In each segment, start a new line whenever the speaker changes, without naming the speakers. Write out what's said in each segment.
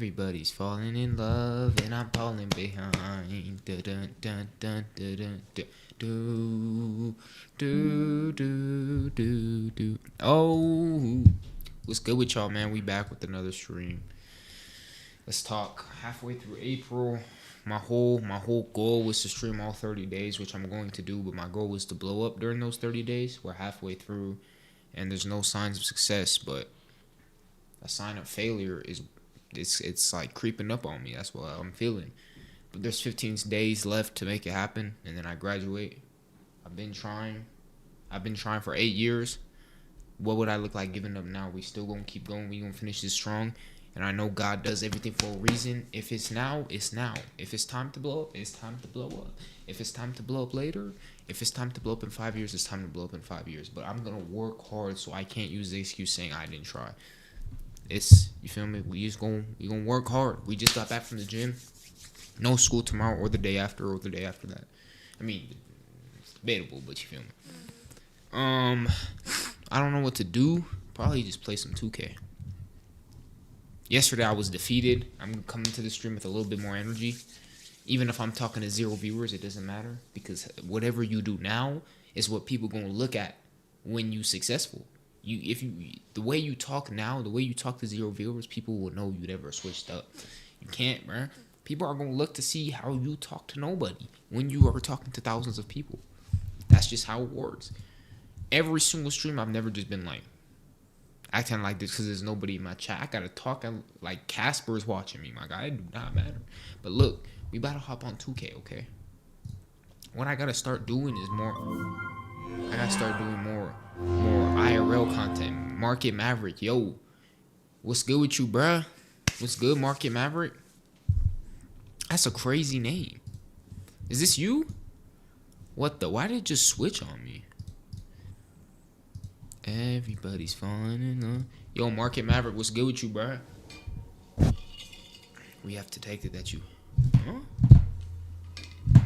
Everybody's falling in love, and I'm falling behind. Dun, dun, dun, dun, dun, dun, dun. Do, do, do, do, do. Oh, what's good with y'all, man? We back with another stream. Let's talk. Halfway through April, my whole goal was to stream all 30 days, which I'm going to do. But my goal was to blow up during those 30 days. We're halfway through, and there's no signs of success. But a sign of failure is it's like creeping up on me. That's what I'm feeling. But there's 15 days left to make it happen, and then I graduate. I've been trying for 8 years. What would I look like giving up now? We still gonna keep going. We gonna finish this strong. And I know God does everything for a reason. If it's now, it's now. If it's time to blow up, it's time to blow up. If it's time to blow up later, if it's time to blow up in 5 years, it's time to blow up in 5 years. But I'm gonna work hard, so I can't use the excuse saying I didn't try. You feel me? We gonna work hard. We just got back from the gym. No school tomorrow or the day after or the day after that. I mean, it's debatable, but you feel me? I don't know what to do. Probably just play some 2K. Yesterday I was defeated. I'm coming to the stream with a little bit more energy. Even if I'm talking to 0 viewers, it doesn't matter. Because whatever you do now is what people gonna look at when you successful. The way you talk now, the way you talk to 0 viewers, people will know you never switched up. You can't, bruh. People are gonna look to see how you talk to nobody when you are talking to thousands of people. That's just how it works. Every single stream, I've never just been like acting like this because there's nobody in my chat. I gotta talk like Casper's watching me, my guy. It do not matter. But look, we about to hop on 2K, okay? What I gotta start doing is more IRL content. Market Maverick, yo, what's good with you, bruh? What's good, Market Maverick? That's a crazy name. Is this you? What the? Why did it just switch on me? Everybody's falling in love. Yo, Market Maverick, what's good with you, bruh? We have to take it that you. Huh?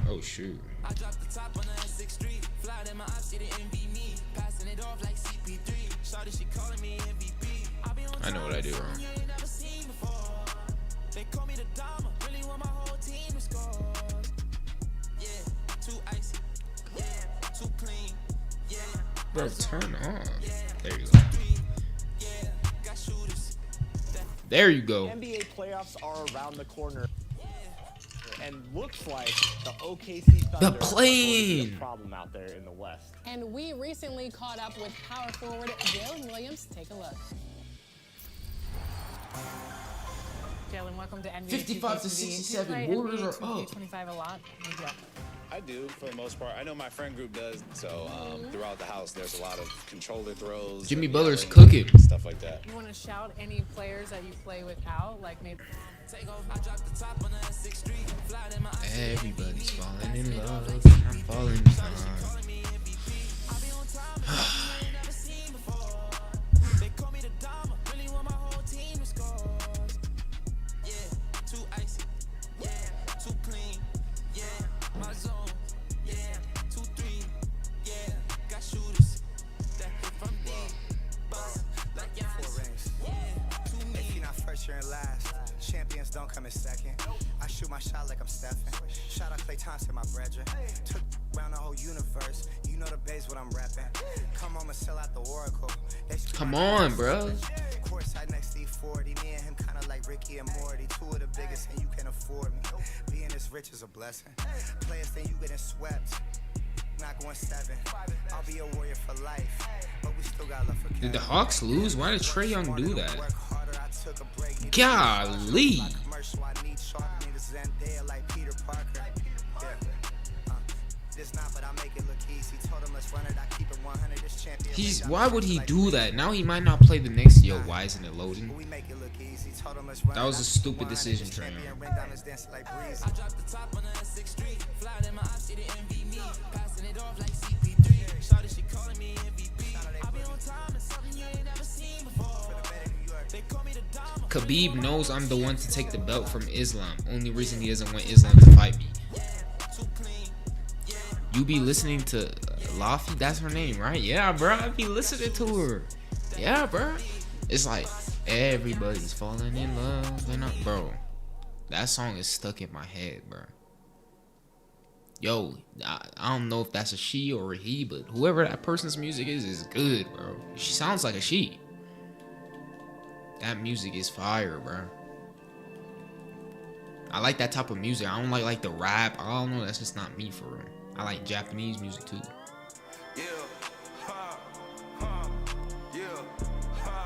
Oh, shoot. I dropped the top on the S6 Street. Fly in my ops, she didn't envy me. Passing it off like CP3. Shawty, she calling me MVP. I know what I do wrong. They call me the Dama. Really want my whole team to score. Yeah, too icy. Yeah, too clean. Yeah. Bro, turn off. There you go. Yeah, got shooters. There you go.
NBA playoffs are around the corner. And looks like the OKC Thunder
the plane
a problem out there in the West.
And we recently caught up with power forward Jalen Williams. Take a look. Jalen, welcome to NBA
55 to 67. Warriors are up.
25 a lot.
I do, for the most part. I know my friend group does. So throughout the house, there's a lot of controller throws.
Jimmy Butler's cooking.
Stuff like that.
You want to shout any players that you play without? Like maybe...
Everybody's falling in love. I'm falling behind.
Champions don't come in second. I shoot my shot like I'm Stephen. Shout out Klay Thompson, my brethren. Took around the whole universe. You know the base what I'm rapping. Come on and sell out the Oracle.
Come on, bro.
Courtside next to E40. Me and him kind of like Ricky and Morty. Two of the biggest, and you can afford me. Being this rich is a blessing. Players think you getting swept. Not going 7. I'll be a warrior for life. But we still got love for
Did the Hawks lose? Why did Trae Young do that? Golly. Why would he do that? Now he might not play the next year. Why isn't it loading? That was a stupid decision, Trae Young. Khabib knows I'm the one to take the belt from Islam. Only reason he doesn't want Islam to fight me. You be listening to Laffy? That's her name, right? Yeah, bro. I be listening to her. Yeah, bro. It's like everybody's falling in love. And bro, that song is stuck in my head, bro. Yo, I don't know if that's a she or a he, but whoever that person's music is good, bro. She sounds like a she. That music is fire, bro. I like that type of music. I don't like the rap. I don't know. That's just not me for real. I like Japanese music too.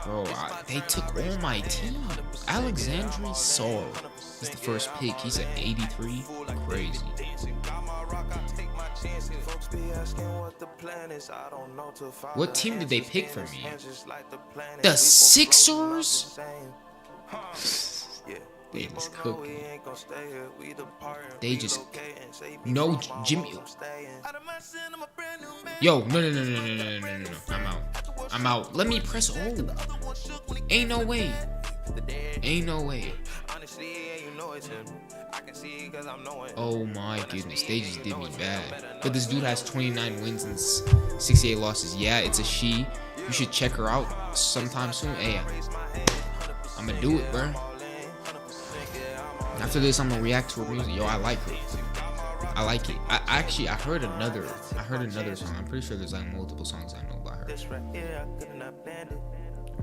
Bro, they took all my team. Alexandre Saul is the first pick. He's at 83. Crazy. What team did they pick for me? The Sixers? They just cooking. They just no Jimmy. Yo, no. I'm out. Let me press O. Ain't no way. Oh my goodness, they just did me bad. But this dude has 29 wins and 68 losses. Yeah, it's a she. You should check her out sometime soon. Hey, I'm gonna do it, bro. After this, I'm gonna react to her music. Yo, I like her. I like it. I heard another song. I'm pretty sure there's like multiple songs I know about her.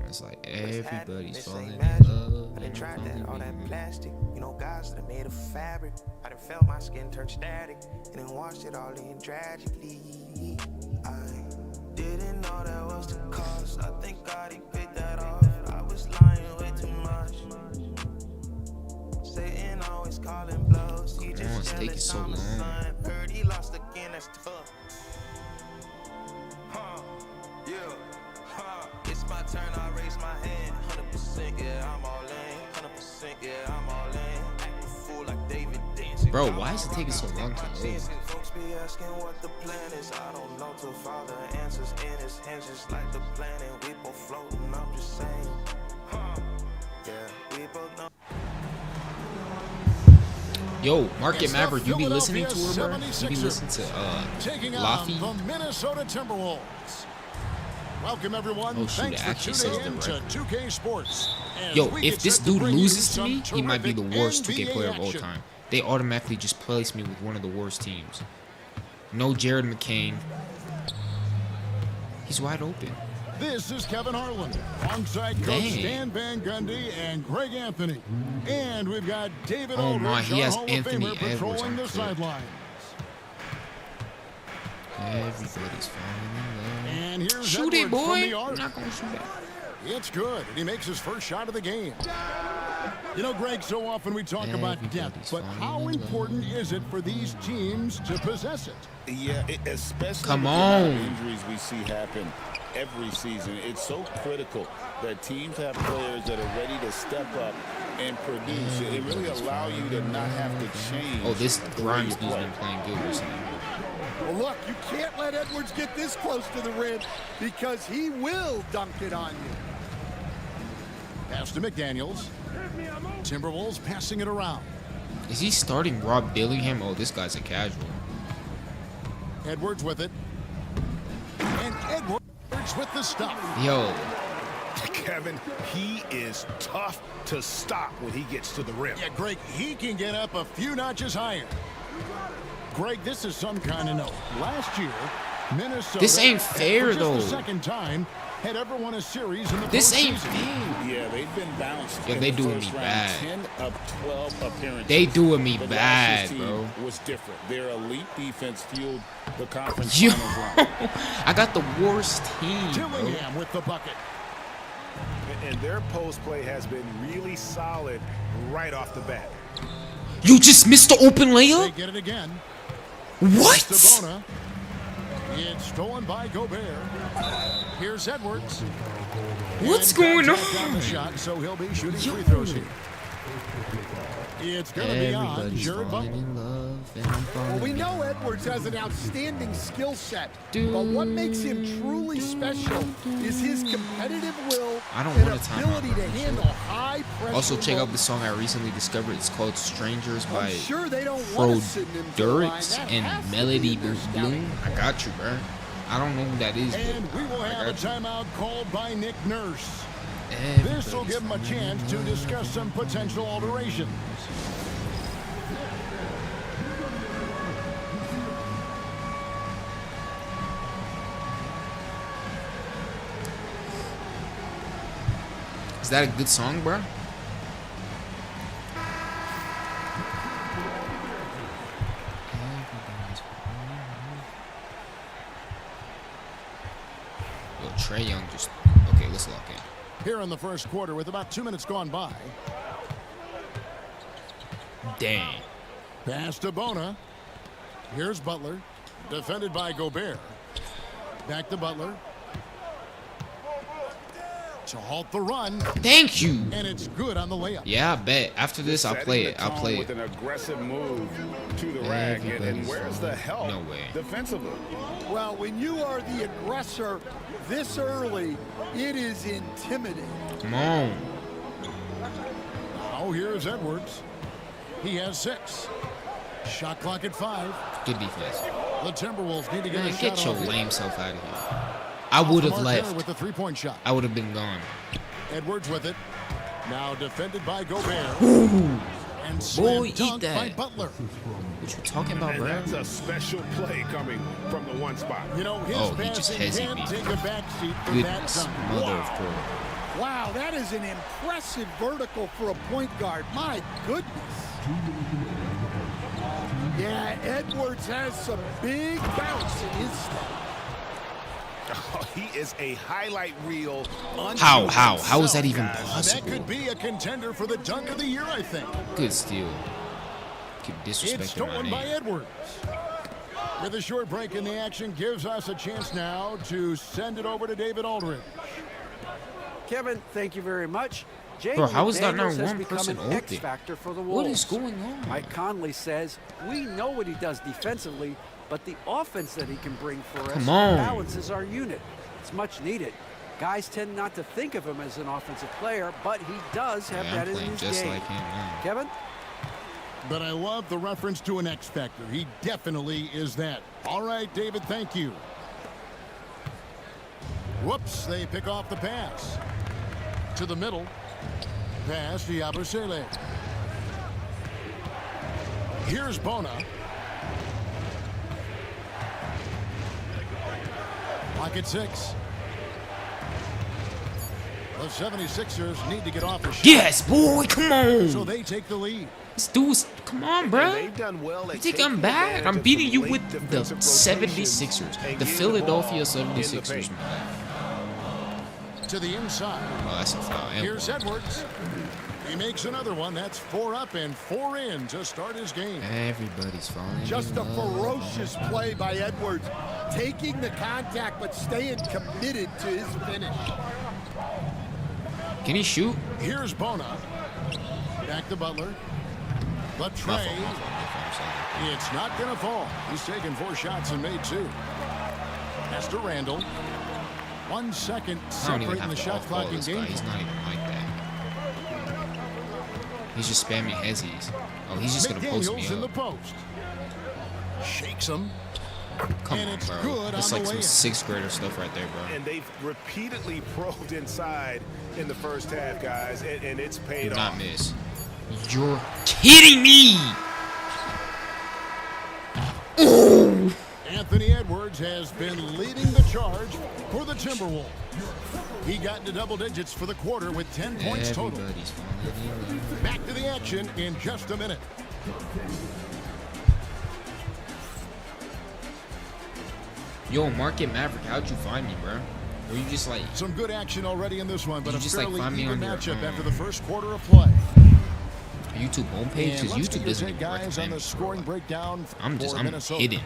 It's like everybody's falling in love.
I done tried that, all that plastic. You know, guys that are made of fabric. I done felt my skin turn static and then washed it all in tragically. I didn't know that was the cost. I think God, he paid that off. I was lying way too much. Satan always calling blows. He just
it's taking so long.
Heard he lost again, that's tough. It's my turn, I raise my hand. 100%, yeah, I'm all in. 100%, yeah, I'm all in. Act a fool like David dancing.
Bro, why is it taking so long to load?
Folks be asking what the plan is. I don't know till Father answers in his hands, just like the planet. We both floating, I'm just saying. Yeah, we both know.
Yo, Market Maverick, you be listening to her, bro? You be listening to Laffy?
The Minnesota Timberwolves. Welcome everyone.
Oh shoot, it
Thanks
actually
for
says
tuning in to
directly.
2K Sports.
Yo, if this dude loses to me, he might be the worst 2K
NBA
player of all
action.
time. They automatically just place me with one of the worst teams. No Jared McCain. He's wide open.
This is Kevin Harlan, alongside Coach
Dang.
Stan Van Gundy and Greg Anthony. And we've got David
Oh
Aldridge,
my, he
our
has
Hall of
Anthony
Famer,
Edwards
patrolling
on
the
the clip.
sidelines.
Everybody's falling in love.
And here's
Shoot it,
Edwards from
boy.
the
I'm
arc.
not gonna shoot it.
It's good, and he makes his first shot of the game. You know, Greg, so often we talk about depth,
Everybody's
but
falling
how
in
important is it for these teams to possess it?
Yeah, especially
Come
with the amount of
on.
injuries we see happen every season. It's so critical that teams have players that are ready to step up and produce. It really allows you to not have to change.
Oh, this
the way
Grimes
you
dude's
play.
been playing good recently.
Well, look, you can't let Edwards get this close to the rim because he will dunk it on you.
Pass to McDaniels. Timberwolves passing it around.
Is he starting Rob Dillingham? Oh, this guy's a casual.
Edwards with it. And Edwards with the stop.
Yo,
Kevin, he is tough to stop when he gets to the rim.
Yeah, Greg, he can get up a few notches higher. Greg, this is some kind of note. Last year, Minnesota.
This ain't fair,
for just
though.
the second time, had ever won a series in the
this ain't
postseason.
fair.
Yeah, they've been bounced.
Yo,
in
they
the
doing
first
me
round.
bad.
10 of 12 appearances.
They doing me
But
bad,
last year's
bro.
team was different. Their elite defense fueled the conference
Yo,
finals run.
I got the worst team, bro.
Dillingham with the bucket.
And their post play has been really solid right off the bat.
You just missed the open
They
layup?
get it again.
What?
Sabona. It's stolen by Gobert. Here's Edwards.
What's
And
going
contact on the
on?
shot, so he'll be shooting
Yo.
free throws here. It's going to be on
Everybody's
Jared
falling
Butler.
in love, and I'm falling
Well, we
in
know
love.
Edwards has an outstanding skill set, but what makes him truly special is his competitive will
I don't
and
want to time
ability
out,
to
bro.
handle high pressure.
Also, check out the
moments.
song I recently discovered. It's called Strangers by
I'm sure they don't want to send him to the line.
Durix
That has
and
to
Melody
be their
Bloom.
scouting.
I got you, bro. I don't know who that is,
And
but
we will
I
have a
got you.
timeout called by Nick Nurse. This will give him a chance to discuss some potential alterations.
Is that a good song, bro? Yo, Trae Young just... Okay, let's lock in.
Here in the first quarter with about 2 minutes gone by.
Dang.
Pass to Bona. Here's Butler. Defended by Gobert. Back to Butler. To halt the run.
Thank you.
And it's good on the layup.
Yeah, I bet. After this, I'll play it. I'll play
with
it.
an aggressive move to the rack. And where's the help?
No way.
Defensively.
Well, when you are the aggressor this early, it is intimidating.
Come on.
Now here's Edwards. He has 6. Shot clock at 5.
Good defense.
The Timberwolves need to get
Man,
a shot
get your
off.
lame self out of here. I would have left.
With the 3-point shot.
I would have been gone.
Edwards with it. Now defended by Gobert.
Ooh.
And
Boy,
slam
eat
dunk
that.
by Butler.
What you talking about,
And
bro?
that's a special play coming from the one spot.
You know, his
Oh, he just
passing
hezzy
can't
me.
take a backseat for
Goodness,
that dunk.
mother
Wow.
of pearl.
Wow, that is an impressive vertical for a point guard. My goodness. Yeah, Edwards has some big bounce in his step.
Oh, he is a highlight reel.
How is that even
That
possible?
could be a contender for the dunk of the year, I think.
Good steal. Keep
It's
disrespecting my
stolen by
name.
Edwards. With a short break in the action, gives us a chance now to send it over to David Aldridge.
Kevin, thank you very much.
Bro, how is that not
McDaniels has
one
become
person
an
open?
X factor for the
What
Wolves.
is going on?
Mike Conley says, we know what he does defensively, but the offense that he can bring for us
Come on.
balances our unit. It's much needed. Guys tend not to think of him as an offensive player, but he does have
Yeah,
that
I'm
in
playing
his
just
game.
like him, man.
Kevin?
But I love the reference to an X factor. He definitely is that. All right, David, thank you. Whoops, they pick off the pass. To the middle. Pass to Yabusele. Here's Bona. Pocket 6. The 76ers need to get off the shot.
Yes, boy, come on.
So they take the lead.
This dude's, come on, bro.
They've done well
You
at
think I'm
taking
bad?
advantage
I'm
of
beating
some
you
late
with the
defensive rotations
76ers.
and
The
getting
Philadelphia
ball in the
76ers,
paint.
man.
To the inside.
Oh, that's a foul. And
Here's
one.
Edwards. He makes another one. That's 4 up and 4 in to start his game.
Everybody's falling.
Just
in
a
love.
ferocious play by Edwards, taking the contact but staying committed to his finish.
Can he shoot?
Here's Bona. Back to Butler. But
My fault,
Trae,
my fault, I'm sorry.
it's not going to fall. He's taken 4 shots and made 2. That's to Randall. 1 second
I don't even
separating
have
the
to
shot
off-ball
clock in
this
game.
guy. He's not even like that. He's just spamming hezzies. Oh, he's just going to post me
McDaniels in the
up.
post. Shakes him.
Come
and
on,
it's
bro.
good
That's
on
like
the
some
layup.
6th grader stuff right there, bro.
And they've repeatedly probed inside in the first half, guys, and it's
Do
paid
not
off.
miss. You're kidding me! Ooh!
Anthony Edwards has been leading the charge for the Timberwolves. He got into double digits for the quarter with 10 points total.
Everybody's falling in love.
Back to the action in just a minute.
Yo, Market Maverick, how'd you find me, bro? Were you just like,
Some good action already in this one, but
You
a
just, like,
fairly
find me
even
on your,
matchup after
um,
the first quarter of play.
YouTube homepage?
And
Because
let's
YouTube
get your
doesn't
take,
even
guys, on
recommend
the
me.
scoring breakdown
I'm
for
I'm
Minnesota.
hidden.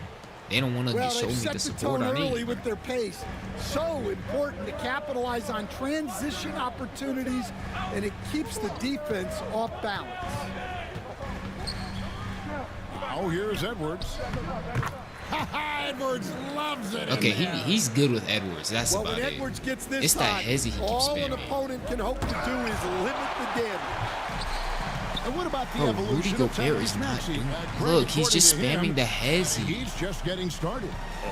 They don't want to
Well,
show
they've
me
set
the
the
support
tone
I
early
need.
with their pace. So important to capitalize on transition opportunities, and it keeps the defense off balance.
Now here's Edwards. Edwards loves it. in
Okay,
there.
he's good with Edwards. That's
Well,
about
when
it.
Edwards gets this
It's that
hot,
hezzy he keeps
all an
spamming.
opponent can hope to do is limit the damage.
And what about the
Bro, Rudy
evolution of
Gobert
Tyrese
is not
Maxey?
doing.
Greg,
Look, he's
according
just
to him,
spamming the hezzy.
He's just getting started.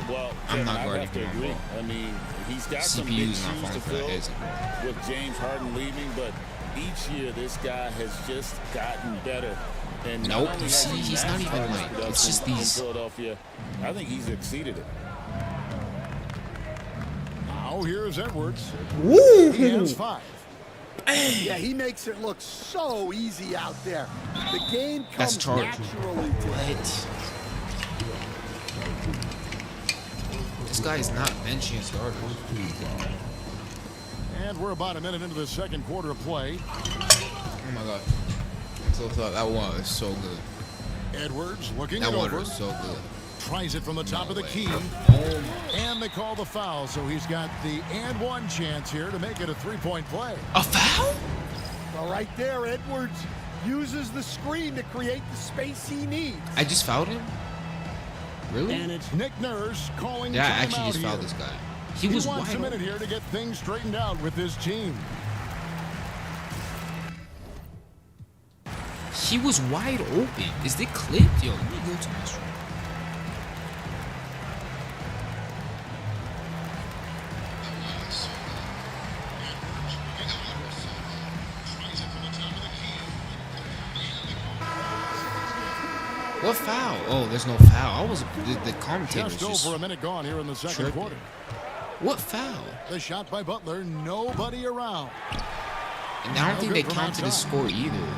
Well,
I'm
Kevin,
not
I
guarding
have to
him on
agree.
ball.
I mean, he's got some
CPU
big
is not
shoes to
falling for that
fill
hezzy.
with James Harden leaving, but each year this guy has just gotten better. And not
Nope,
only
you
has
see,
he
he's not
matched
even
Harden's
like, it's
production
just
in
these.
Philadelphia, I think he's exceeded it.
Now here's Edwards. He has 5.
Yeah, he makes it look so easy out there. The game
That's
comes
charge.
naturally to him.
What? This guy is not benching starters.
And we're about a minute into the second quarter of play.
Oh my god. So that one was so good.
Edwards looking
That
it
one
over.
was so good.
Tries it from the top of the key.
Oh,
And they call the foul, so he's got the and one chance here to make it a 3-point play.
a foul?
Well, right there, Edwards uses the screen to create the space he needs.
I just fouled him? Really?
And it's Nick Nurse calling
Yeah, I
timeout
actually just
here.
fouled this guy. He
He
was
wants
wide
a minute
open.
here to get things straightened out with his team.
He was wide open. Is it clipped? Yo, let me go to my stream. What foul? Oh, there's no foul. I was the commentator was
Just
just
over a minute gone here in the second
tripping.
quarter.
What foul?
The shot by Butler, nobody around.
And I don't
No
think they
good from
counted the
outside.
score either.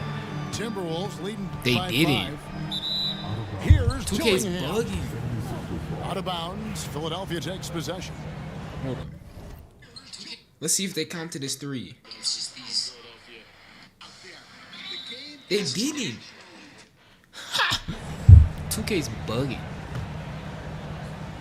Timberwolves leading
They
by
didn't.
5. Here's
2K's
Dillingham.
bugging.
Out of bounds, Philadelphia takes possession.
Hold on. Let's see if they counted as 3. They didn't. Ha! 2K's bugging.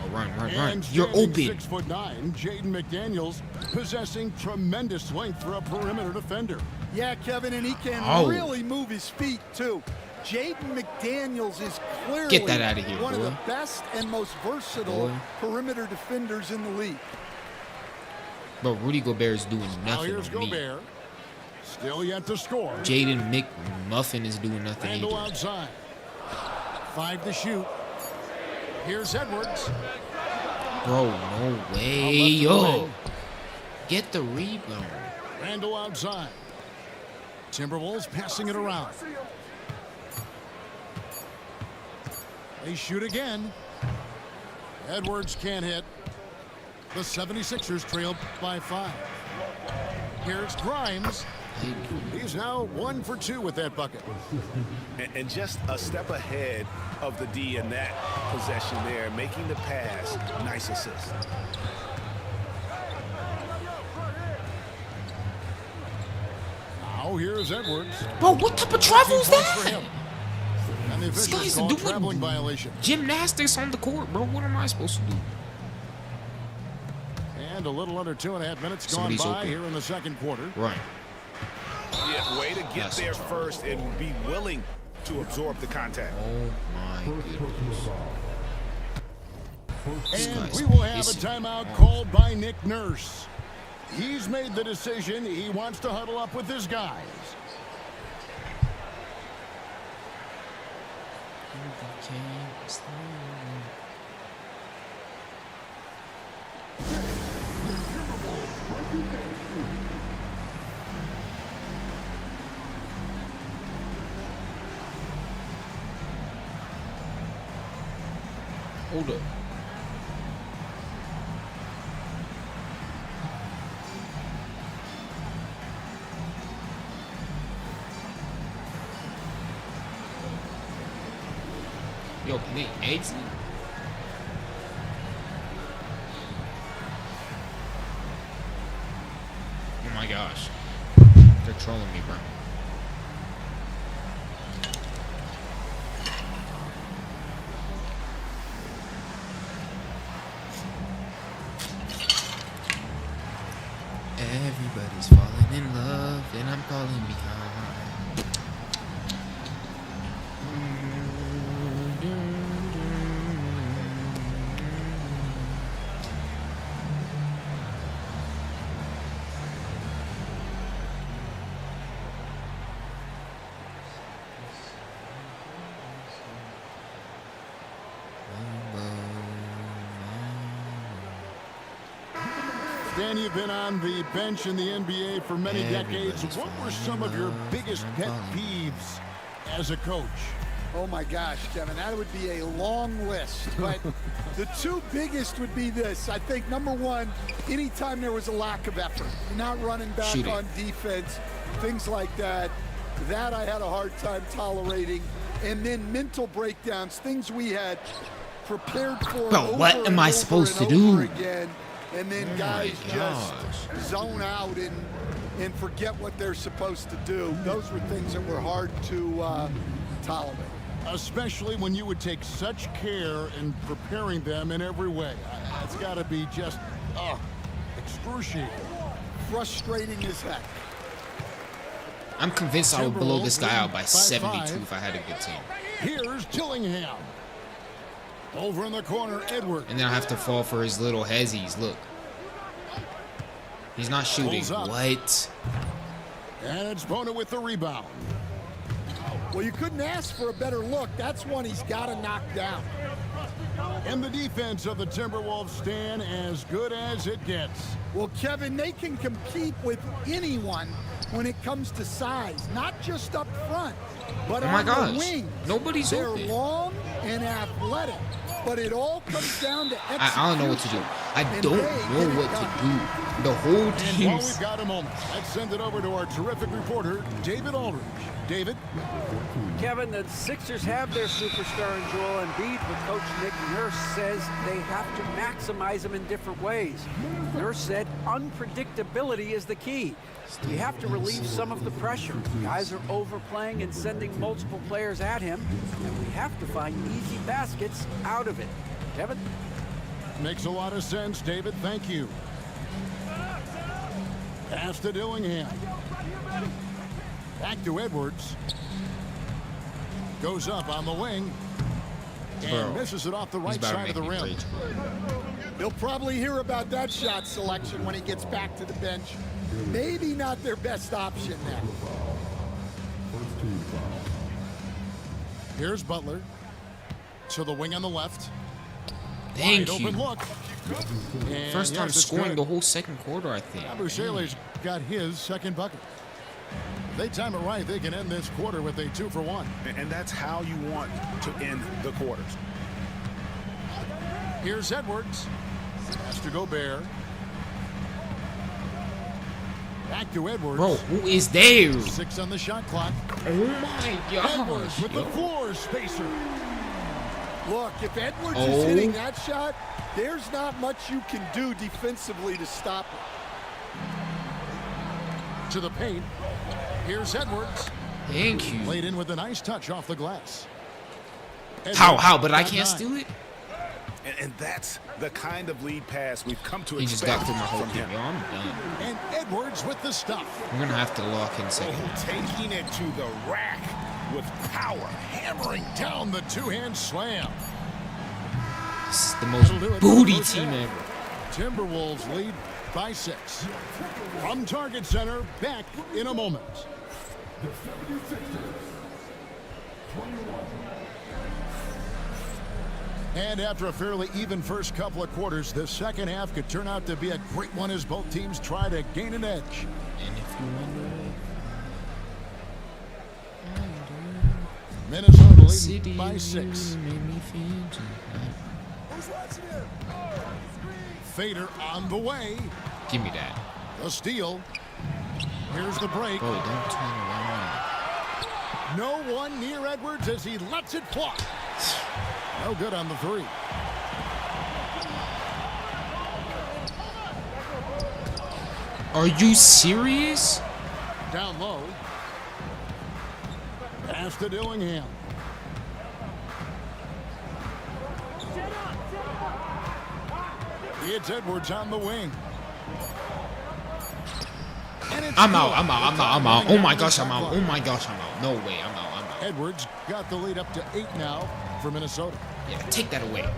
Oh, run.
And
You're
standing
open.
6'9", Jaden McDaniels possessing tremendous length for a perimeter defender.
Yeah, Kevin, and he can
Oh.
really move his feet, too. Jaden McDaniels is clearly
Get that outta here,
one of
boy.
the best and most versatile
Boy.
perimeter defenders in the league.
Bro, Rudy Gobert is doing
Now
nothing
here's
on me.
Gobert. Still yet to score.
Jaden McMuffin is doing nothing
Randall
either.
outside. 5 to shoot. Here's Edwards.
Bro, no way.
Out left of the
Yo.
lane.
Get the rebound.
Randall outside. Timberwolves passing it around. They shoot again. Edwards can't hit. The 76ers trail by 5. Here's Grimes. He's now 1 for 2 with that bucket.
And just a step ahead of the D in that possession there, making the pass. Nice assist.
Now here's Edwards.
Bro, what type of travel is
15 points for
that?
him. And the
This
officials
guy's
call
doing
traveling violation.
gymnastics on the court, bro. What am I supposed to do?
And a little under 2.5 minutes
Somebody's
gone by
open.
here in the second quarter.
Run.
Yeah, way to get
That's
there
a charge.
first and be willing to absorb the contact.
Oh my goodness. This
And
guy's
we will have a
pissing me
timeout
off.
called by Nick Nurse. He's made the decision. He wants to huddle up with his guys.
Hold up. Yo, can they exit? Oh my gosh. They're trolling me, bro. Everybody's falling in love, and I'm falling behind.
Stan, you've been on the bench in the NBA for many decades.
Everybody's
What were some of your biggest pet
falling.
peeves as a coach?
Oh my gosh, Kevin, that would be a long list. But the two biggest would be this. I think number one, anytime there was a lack of effort, not running back
Shooting.
on defense, things like that, that I had a hard time tolerating. And then mental breakdowns, things we had prepared for.
Bro, what
over
am
and
I
over
supposed
and
to do?
over again. And then guys
gosh.
just zone out and forget what they're supposed to do. Those were things that were hard to tolerate.
Especially when you would take such care in preparing them in every way. It's got to be just excruciating.
Frustrating as heck.
I'm convinced I would blow this guy out by
Timberwolves
72
5-5.
if I had a good team.
Here's Dillingham. Over in the corner, Edwards.
And then I have to fall for his little hezzies. Look. He's not shooting.
Pulls up.
What?
And it's Bona with the rebound.
Well, you couldn't ask for a better look. That's one he's got to knock down.
And the defense of the Timberwolves stand as good as it gets.
Well, Kevin, they can compete with anyone when it comes to size, not just up front, but
Oh my
on
gosh.
the wings.
Nobody's
They're
open.
long and athletic, but it all comes down to execution.
I don't know what to do. I
and
don't
they
know
get it
what
done.
to do. The whole
And while
team.
we've got a moment, let's send it over to our terrific reporter, David Aldridge. David?
Kevin, the Sixers have their superstar in Joel Embiid, but Coach Nick Nurse says they have to maximize him in different ways. Nurse said unpredictability is the key. You have to relieve some of the pressure. Guys are overplaying and sending multiple players at him, and we have to find easy baskets out of it. Kevin?
Makes a lot of sense, David. Thank you. Pass to Dillingham. Back to Edwards. Goes up on the wing. And
Bro,
misses it off the
He's
right
about to
side of
make
the
me
rim.
rage.
He'll probably hear about that shot selection when he gets back to the bench. Maybe not their best option there.
Here's Butler. To the wing on the left.
Thank
Wide
you.
open look. And
First time
yes, it's
scoring
good.
the whole second quarter, I think.
Abushale's got his second bucket. If they time it right, they can end this quarter with a 2-for-1.
And that's how you want to end the quarters.
Here's Edwards. Has to Gobert. Back to Edwards.
Bro, who is there?
6 on the shot clock.
Oh my
Edwards
gosh.
with the floor spacer.
Look, if Edwards
Oh.
is hitting that shot, there's not much you can do defensively to stop it.
To the paint. Here's Edwards.
Thank you.
Laid in with a nice touch off the glass.
How?
Edwards
But I
got
can't
9.
steal it?
And that's the kind of lead pass we've come to
He just
expect
got through my whole
from
team.
him.
Yo, I'm done.
And Edwards with the stuff.
I'm going to have to lock in second.
Oh, taking it to the rack with power.
Hammering down the two-hand slam.
This is the most
That'll do it for the
booty
first
team
half.
ever.
Timberwolves lead by 6. From Target Center, back in a moment. And after a fairly even first couple of quarters, the second half could turn out to be a great one as both teams try to gain an edge.
And if you wonder
Minnesota
city
leading by 6.
made me feel
Fader on the way.
Give me that.
The steal. Here's the break.
Bro, don't turn around.
No one near Edwards as he lets it fly. No good on the 3.
Are you serious?
Down low. Pass to Dillingham. It's Edwards on the wing. And it's
I'm out.
good.
I'm out. I'm
The
out. I'm
time
out.
running
Oh
down
my
the
gosh,
shot
I'm out.
clock.
Oh my gosh, I'm out. No way. I'm out. I'm out.
Edwards got the lead up to 8 now for Minnesota.
Yeah, take that away.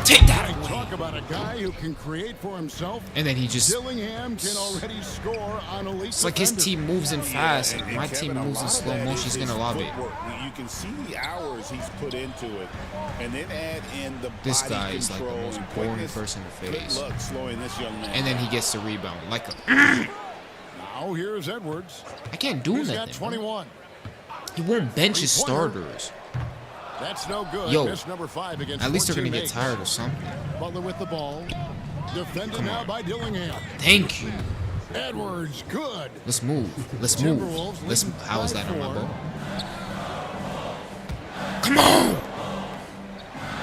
Take that
I
away.
talk about a guy who can create for himself.
And then he just...
Dillingham can already score on elite.
It's like his
defender.
team moves in fast.
And
My
Kevin,
team
a
moves in
lot of
slow
that
motion.
is
He's gonna
his
lob it.
footwork. You can see the hours he's put into it, and then add in the
This
body
guy is like the
control
most
and
boring
quickness.
person to
Good
face.
luck slowing this young man.
And then he gets the rebound. Like a...
Now here's Edwards.
I can't do
He's got
nothing. bro.
21.
He won't bench his
Three-pointer.
starters.
That's no good.
Yo,
Miss number 5 against
At least they're
14
gonna get
makes.
tired of something.
Butler with the ball. Defended now by Dillingham.
Thank you.
Edwards, good.
Let's move. Let's move.
Timberwolves
Let's.
leading
How is
by
that on my
4.
ball? Come on!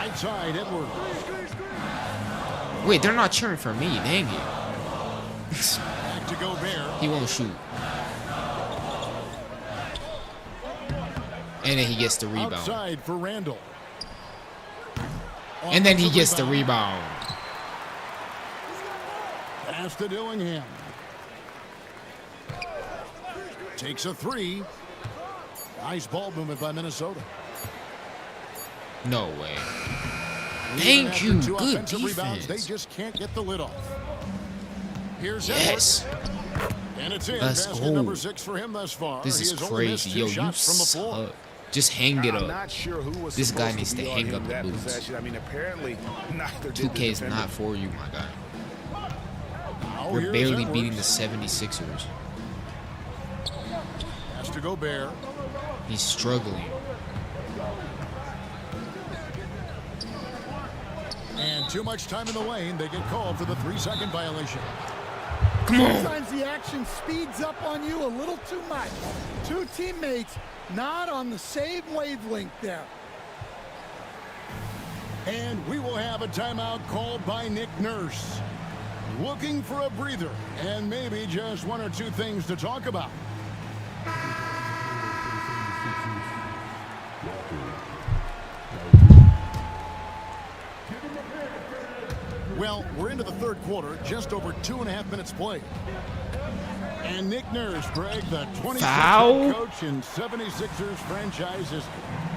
Outside Edwards.
Wait, they're not cheering for me. Dang it.
Back to Gobert.
He won't shoot. And then he gets the rebound.
Outside for Randall.
And then he gets the rebound.
Pass to Dillingham. Takes a 3. Nice ball movement by Minnesota.
No way.
Even
Thank
after
you.
2
Good
offensive rebounds, they
defense.
just can't get the lid off. Here's
Yes.
Edwards. And it's in.
Let's
Basket
go.
number 6 for him thus far.
This
He
is
has only missed
crazy.
2
Yo, you
shots from the floor.
suck. Just hang it
I'm
up.
not sure who was
This guy
supposed
needs to
be on
hang
him
up the
that
boots.
possession. I mean, apparently neither did
2K
the
is
defender.
not for you, my guy.
Now
We're
here's
barely
Edwards.
beating the 76ers.
Pass to Gobert.
He's struggling.
And too much time in the lane. They get called for the 3-second violation.
Come on.
Sometimes the action speeds up on you a little too much. 2 teammates not on the same wavelength there.
And we will have a timeout called by Nick Nurse. Looking for a breather and maybe just 1 or 2 things to talk about. Well, we're into the 3rd quarter, just over 2.5 minutes played. And Nick Nurse, Greg, the 26th
Foul?
head coach in 76ers franchise history.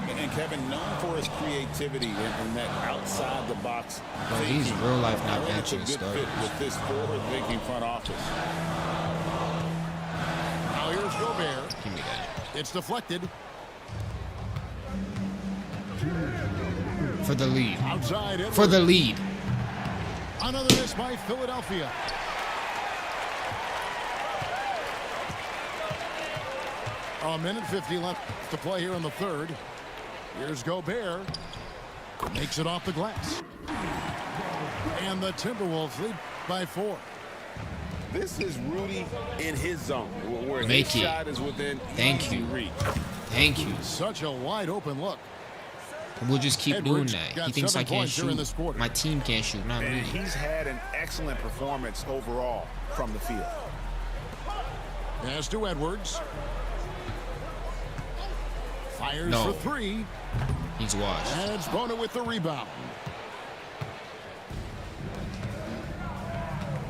And Kevin, known for his creativity and that outside the box.
Bro, he's
thinking.
real life
I
not
think it's a
benching
good
starters.
fit with this forward-thinking front office.
Now here's Gobert.
Give me that.
It's deflected.
For the lead.
Outside Edwards.
For the lead.
Another miss by Philadelphia. A minute 50 left to play here in the 3rd. Here's Gobert. Makes it off the glass. And the Timberwolves lead by 4.
This is Rudy in his zone, where
Make
his
it.
shot is within
Thank
easy
you.
reach.
Thank you.
Such a wide open look.
We'll just keep doing
Edwards
that.
got
He thinks
7
I can't
points here in this
shoot.
quarter.
My team can't shoot, not me.
And he's had an excellent performance overall from the field.
Pass to Edwards. Fires
No.
for 3.
He's washed.
And it's Bona with the rebound.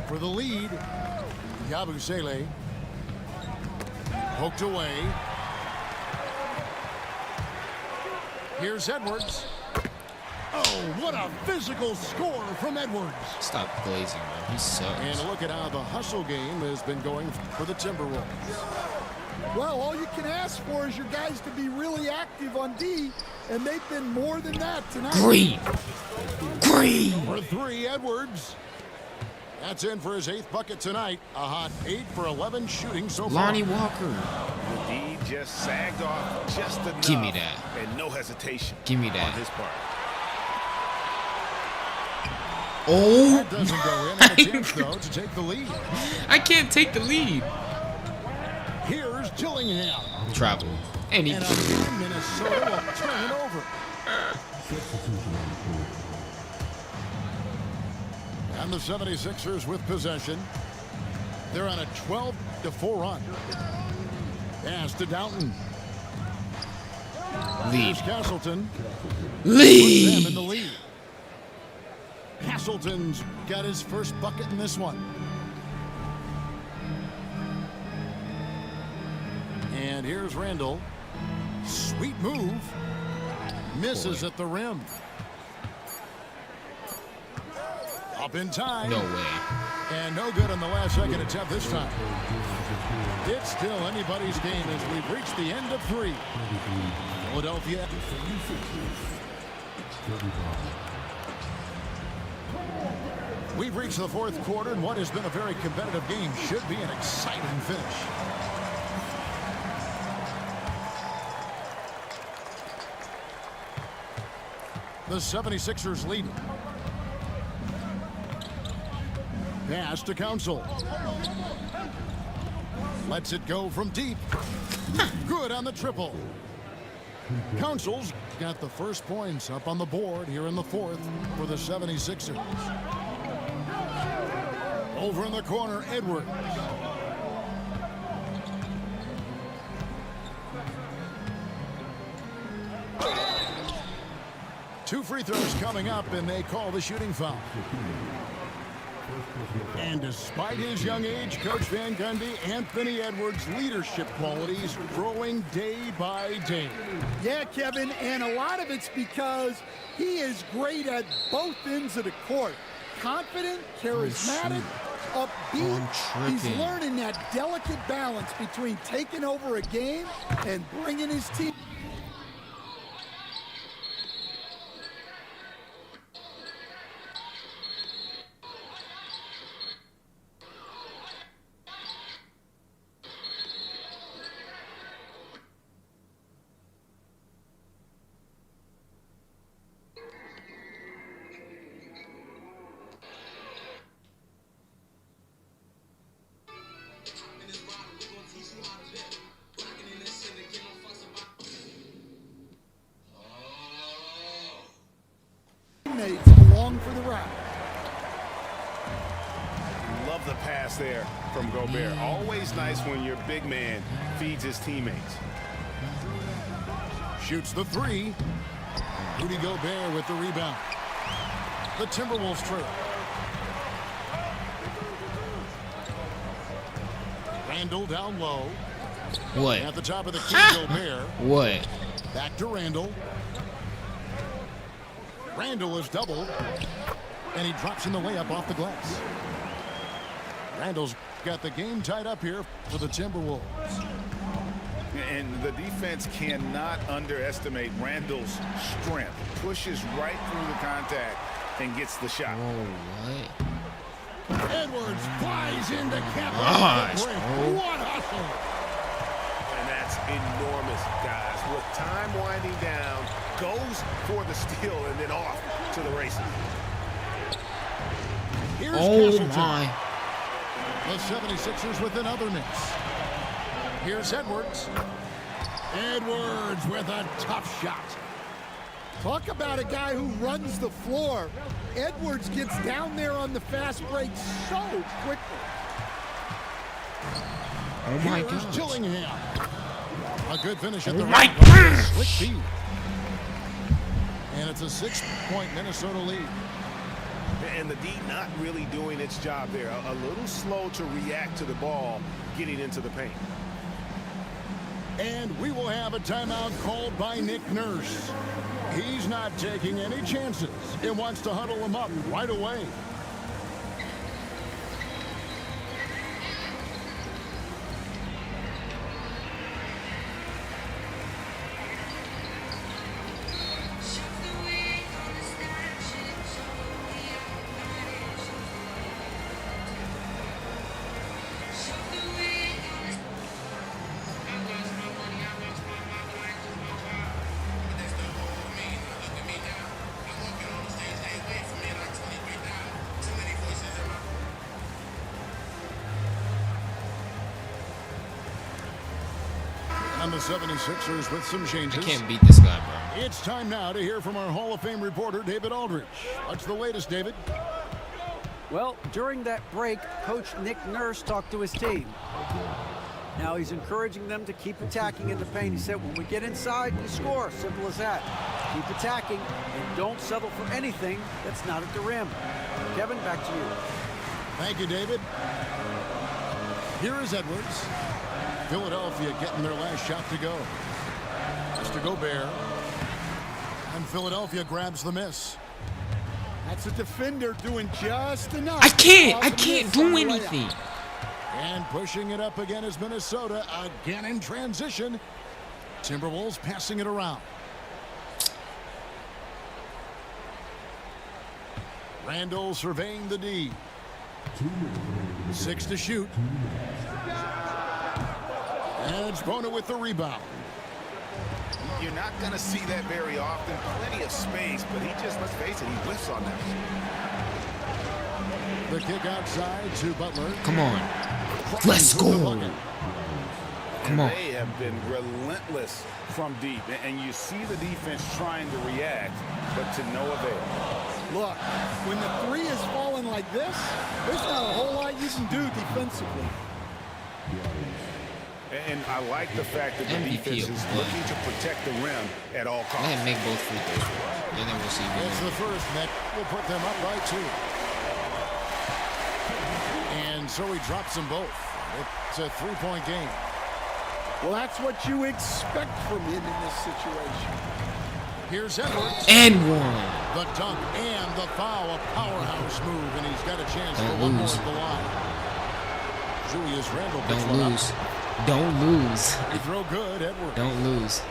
For the lead, Yabusele. Poked away. Here's Edwards. Oh, what a physical score from Edwards.
Stop glazing, bro. He sucks.
And look at how the hustle game has been going for the Timberwolves.
Well, all you can ask for is your guys to be really active on D, and they've been more than that tonight.
Green. Green.
For 3, Edwards. That's in for his 8th bucket tonight. A hot 8 for 11 shooting so far.
Lonnie Walker.
The D just sagged off just enough.
Give me that.
And no hesitation
Give me
on
that.
his part.
Oh.
That doesn't go in. And a chance, though, to take the lead.
I can't take the lead.
Here's Dillingham.
Travel. And he.
And again, Minnesota will turn it over. And the 76ers with possession. They're on a 12-4 run. Pass to Downton.
Lead.
Here's Castleton. Puts
Lead.
them in the lead. Castleton's got his first bucket in this one. And here's Randall. Sweet move. Misses at the rim. Up in time.
No way.
And no good on the last second attempt this time. It's still anybody's game as we've reached the end of 3. Philadelphia. We've reached the 4th quarter, and what has been a very competitive game should be an exciting finish. The 76ers lead. Pass to Council. Lets it go from deep. Good on the triple. Council's got the first points up on the board here in the 4th for the 76ers. Over in the corner, Edwards. Two free throws coming up, and they call the shooting foul. And despite his young age, Coach Van Gundy, Anthony Edwards' leadership qualities growing day by day.
Yeah, Kevin, and a lot of it's because he is great at both ends of the court. Confident, charismatic, upbeat. He's learning that delicate balance between taking over a game and bringing his team. Along for the ride.
Love the pass there from Gobert. Always nice when your big man feeds his teammates.
Shoots the 3. Rudy Gobert with the rebound. The Timberwolves trail. Randall down low.
What?
At the top of the key, Gobert.
What?
Back to Randall. Randall is doubled, and he drops in the layup off the glass. Randall's got the game tied up here for the Timberwolves.
And the defense cannot underestimate Randall's strength. Pushes right through the contact and gets the shot.
Oh, what?
Edwards flies into cap. What hustle!
And that's enormous, guys. With time winding down, goes for the steal and then off to the races.
Here's
oh
Castleton.
My.
The 76ers with another miss. Here's Edwards. Edwards with a tough shot.
Talk about a guy who runs the floor. Edwards gets down there on the fast break so quickly.
Oh my
Here's
God.
Dillingham. A good finish at the
my
rim.
gosh.
Slick feed. And it's a 6-point Minnesota lead.
And the D not really doing its job there. A little slow to react to the ball getting into the paint.
And we will have a timeout called by Nick Nurse. He's not taking any chances. He wants to huddle him up right away. And the 76ers with some changes.
I can't beat this guy, bro.
It's time now to hear from our Hall of Fame reporter, David Aldridge. What's the latest, David?
Well, during that break, Coach Nick Nurse talked to his team. Now he's encouraging them to keep attacking in the paint. He said, when we get inside, we score. Simple as that. Keep attacking and don't settle for anything that's not at the rim. Kevin, back to you.
Thank you, David. Here is Edwards. Philadelphia getting their last shot to go. Mr. Gobert. And Philadelphia grabs the miss.
That's a defender doing just enough.
I can't do anything.
And pushing it up again is Minnesota, again in transition. Timberwolves passing it around. Randall surveying the D. 6 to shoot. And Spona with the rebound.
You're not going to see that very often. Plenty of space, but he just, let's face it, he whiffs on that.
The kick outside to Butler.
Come on. Let's go. Come on.
They have been relentless from deep, and you see the defense trying to react, but to no avail.
Look, when the three is falling like this, there's not a whole lot you can do defensively.
And I like the fact that the defense is looking to protect the rim at all costs.
Go ahead and make both free throws. And then we'll see.
It's the first net. We'll put them up by 2. And so he drops them both. It's a 3-point game.
Well, that's what you expect from him in this situation.
Here's Edwards.
And one.
The dunk and the foul. A powerhouse move, and he's got a chance
Don't
for one more
lose.
at the line. Julius Randle picks
Don't
one up.
lose. Don't lose.
They throw good, Edwards.
Don't lose.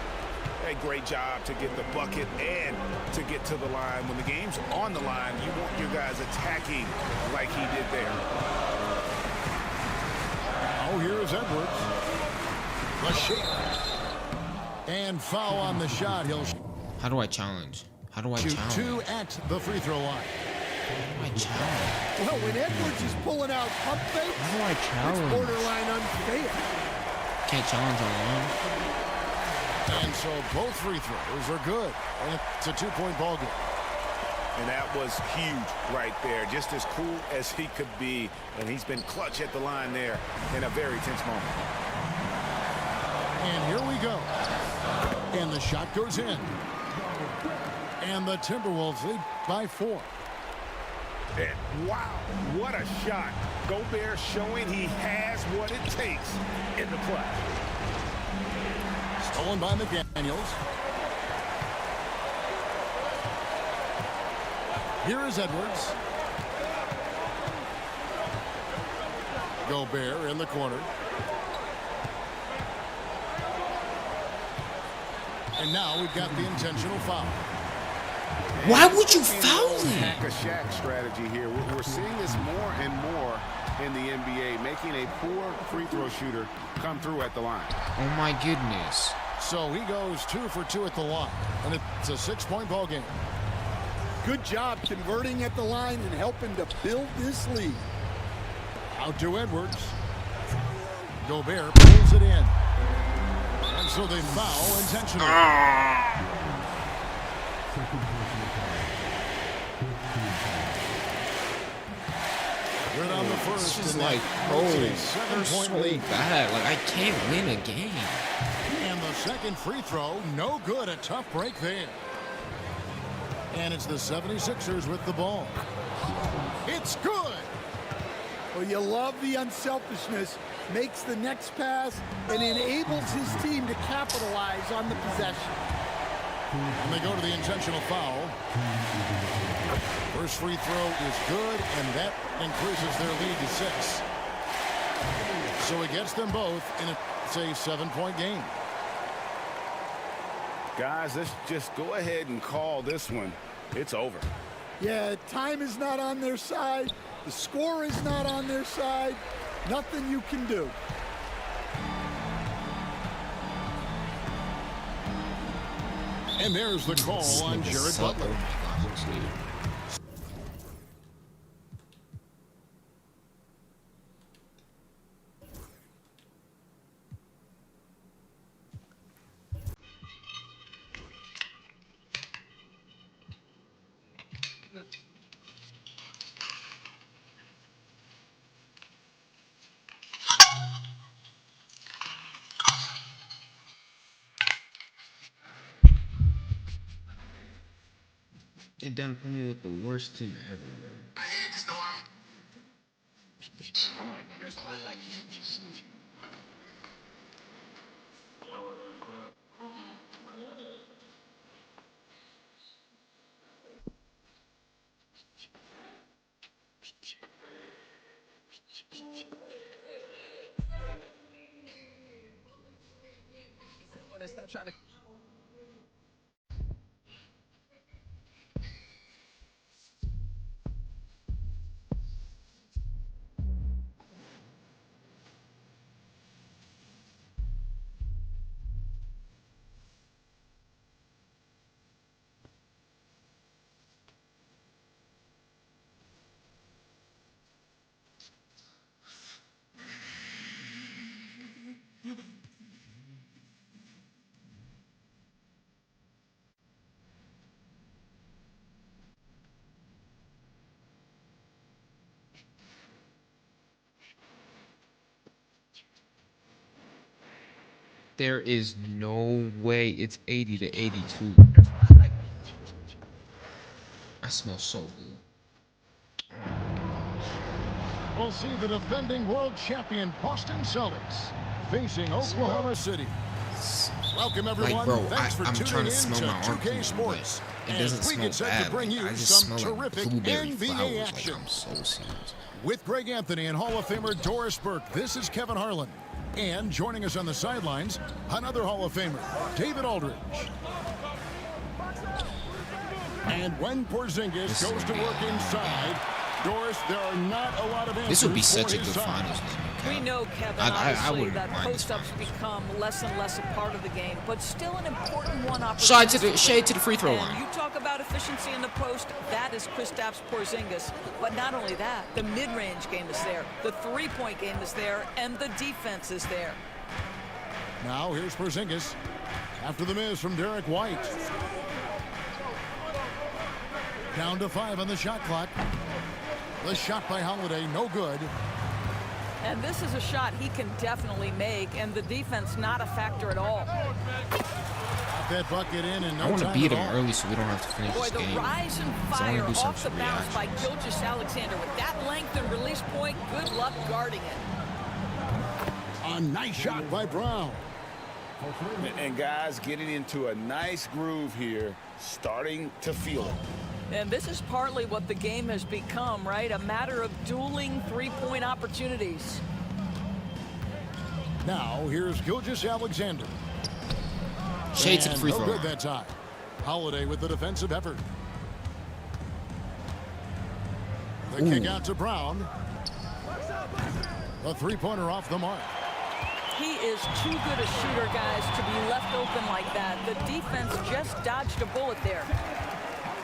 A great job to get the bucket and to get to the line. When the game's on the line, you want your guys attacking like he did there.
Oh, here is Edwards. The shake. And foul on the shot. He'll
How do I challenge? How do I
shoot
challenge?
2 at the free throw line.
How do I challenge?
Well, when Edwards is pulling out pump fakes,
How do I
it's
challenge?
borderline unfair.
Can't challenge online.
And so both free throws are good. And it's a 2-point ball game.
And that was huge right there. Just as cool as he could be. And he's been clutch at the line there in a very tense moment.
And here we go. And the shot goes in. And the Timberwolves lead by 4.
And wow, what a shot. Gobert showing he has what it takes in the clutch.
Stolen by McDaniels. Here is Edwards. Gobert in the corner. And now we've got the intentional foul.
Why would you foul him?
Hack a Shaq strategy here. We're seeing this more and more in the NBA, making a poor free throw shooter come through at the line.
Oh my goodness.
So he goes 2 for 2 at the line. And it's a 6-point ball game.
Good job converting at the line and helping to build this lead.
Out to Edwards. Gobert pulls it in. And so they foul intentionally. Good on the first.
It's just
and
like,
that
bro,
makes it a
they're
7-point
so
lead.
bad. Like, I can't win a game.
And the second free throw, no good. A tough break there. And it's the 76ers with the ball. It's good.
Well, you love the unselfishness, makes the next pass, and enables his team to capitalize on the possession.
And they go to the intentional foul. First free throw is good, and that increases their lead to 6. So he gets them both, and it's a 7-point game.
Guys, let's just go ahead and call this one. It's over.
Yeah, time is not on their side. The score is not on their side. Nothing you can do.
And there's the call on Jared Butler.
It done put me with the worst team ever.
Stop trying to.
There is no way it's 80 to 82. I smell so good.
We'll see the defending world champion Boston Celtics facing Oklahoma City.
Like,
Welcome everyone.
bro,
Thanks for
I'm
tuning
trying
in
to smell
to
my
2K
armpit,
Sports.
but it doesn't
As we
smell
get set
bad.
to bring you
I just
some
smell like
terrific
blueberry
NBA
flowers.
action.
Like, I'm so serious.
With Greg Anthony and Hall of Famer Doris Burke, this is Kevin Harlan. And joining us on the sidelines, another Hall of Famer, David Aldridge. And when Porzingis goes to work inside, Doris, there are not a lot of answers.
This would be
for
such a
his
good
side.
finals.
We know, Kevin,
I
obviously,
wouldn't
that
mind this
post-ups become less and less a part of the game, but still an important one
Shade
opportunity.
to the free throw
And
line.
you talk about efficiency in the post, that is Kristaps Porzingis. But not only that, the mid-range game is there, the three-point game is there, and the defense is there.
Now here's Porzingis after the miss from Derek White. Down to 5 on the shot clock. The shot by Holiday, no good.
And this is a shot he can definitely make, and the defense not a factor at all.
Got that bucket in and no
I want to
time
beat
at
him
all.
early so we don't have to finish
Boy,
this
the
game.
rise and
So I
fire
wanna do
off the
some
bounce by
reactions.
Gilgeous Alexander. With that length and release point, good luck guarding it.
A nice shot by Brown.
And guys getting into a nice groove here, starting to feel it.
And this is partly what the game has become, right? A matter of dueling three-point opportunities.
Now here's Gilgeous Alexander.
Shade to the free
no
throw
good
line.
that time. Holiday with the defensive effort. The kick out to Brown. A three-pointer off the mark.
He is too good a shooter, guys, to be left open like that. The defense just dodged a bullet there.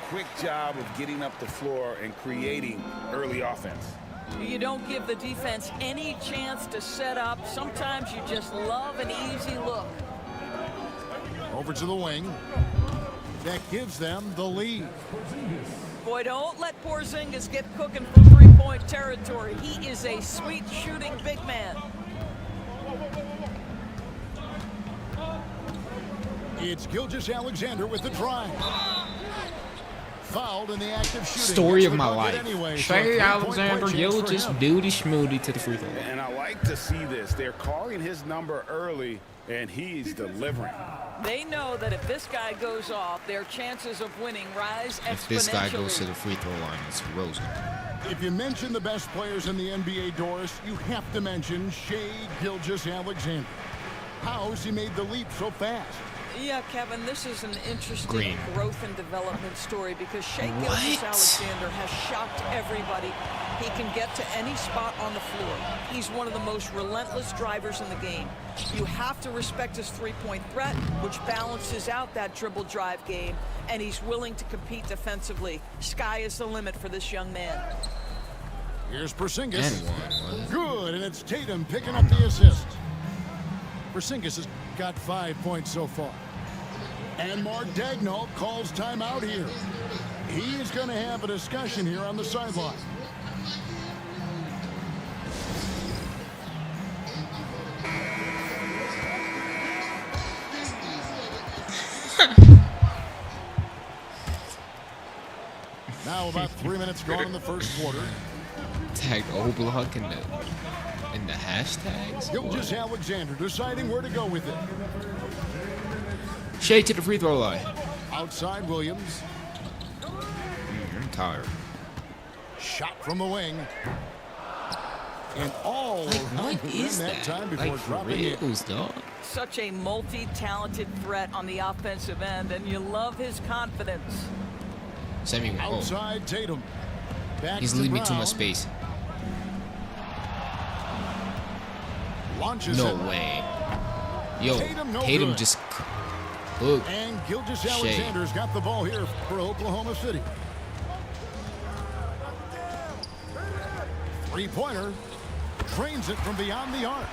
Quick job of getting up the floor and creating early offense.
You don't give the defense any chance to set up. Sometimes you just love an easy look.
Over to the wing. That gives them the lead.
Boy, don't let Porzingis get cooking from three-point territory. He is a sweet shooting big man.
It's Gilgeous Alexander with the drive. Fouled in the act of shooting.
Story
Gets
of
the
my
bucket
life.
anyway, so a
Shea
three-point
Alexander
play chance for
Gilgeous
him.
duty schmoody to the free throw line.
And I like to see this. They're calling his number early, and he's delivering.
They know that if this guy goes off, their chances of winning rise exponentially.
If this guy goes to the free throw line, it's Rosen.
If you mention the best players in the NBA, Doris, you have to mention Shea Gilgeous Alexander. How has he made the leap so fast?
Yeah, Kevin, this is an interesting
Green.
growth and development story because Shea
What?
Gilgeous Alexander has shocked everybody. He can get to any spot on the floor. He's one of the most relentless drivers in the game. You have to respect his three-point threat, which balances out that dribble drive game, and he's willing to compete defensively. Sky is the limit for this young man.
Here's Porzingis.
And one.
Good, and it's Tatum picking up the assist. Porzingis has got 5 points so far. And Mark Daigneault calls timeout here. He's going to have a discussion here on the sideline. Now about 3 minutes gone in the first quarter.
Tagged Oblak in the hashtags.
Gilgeous Alexander deciding where to go with it.
Shade to the free throw line.
Outside Williams.
I'm tired.
Shot from the wing. And all
What is
that time
that?
before
Like, for
dropping it.
reals, dog?
Such a multi-talented threat on the offensive end, and you love his confidence.
Send me one. Oh,
Outside Tatum. Back
he's
to
leaving me too
Brown.
much space.
Launches
No
it.
way. Yo,
Tatum, no
Tatum
good.
just cooked.
And Gilgeous
Shea.
Alexander's got the ball here for Oklahoma City. Three-pointer. Trains it from beyond the arc.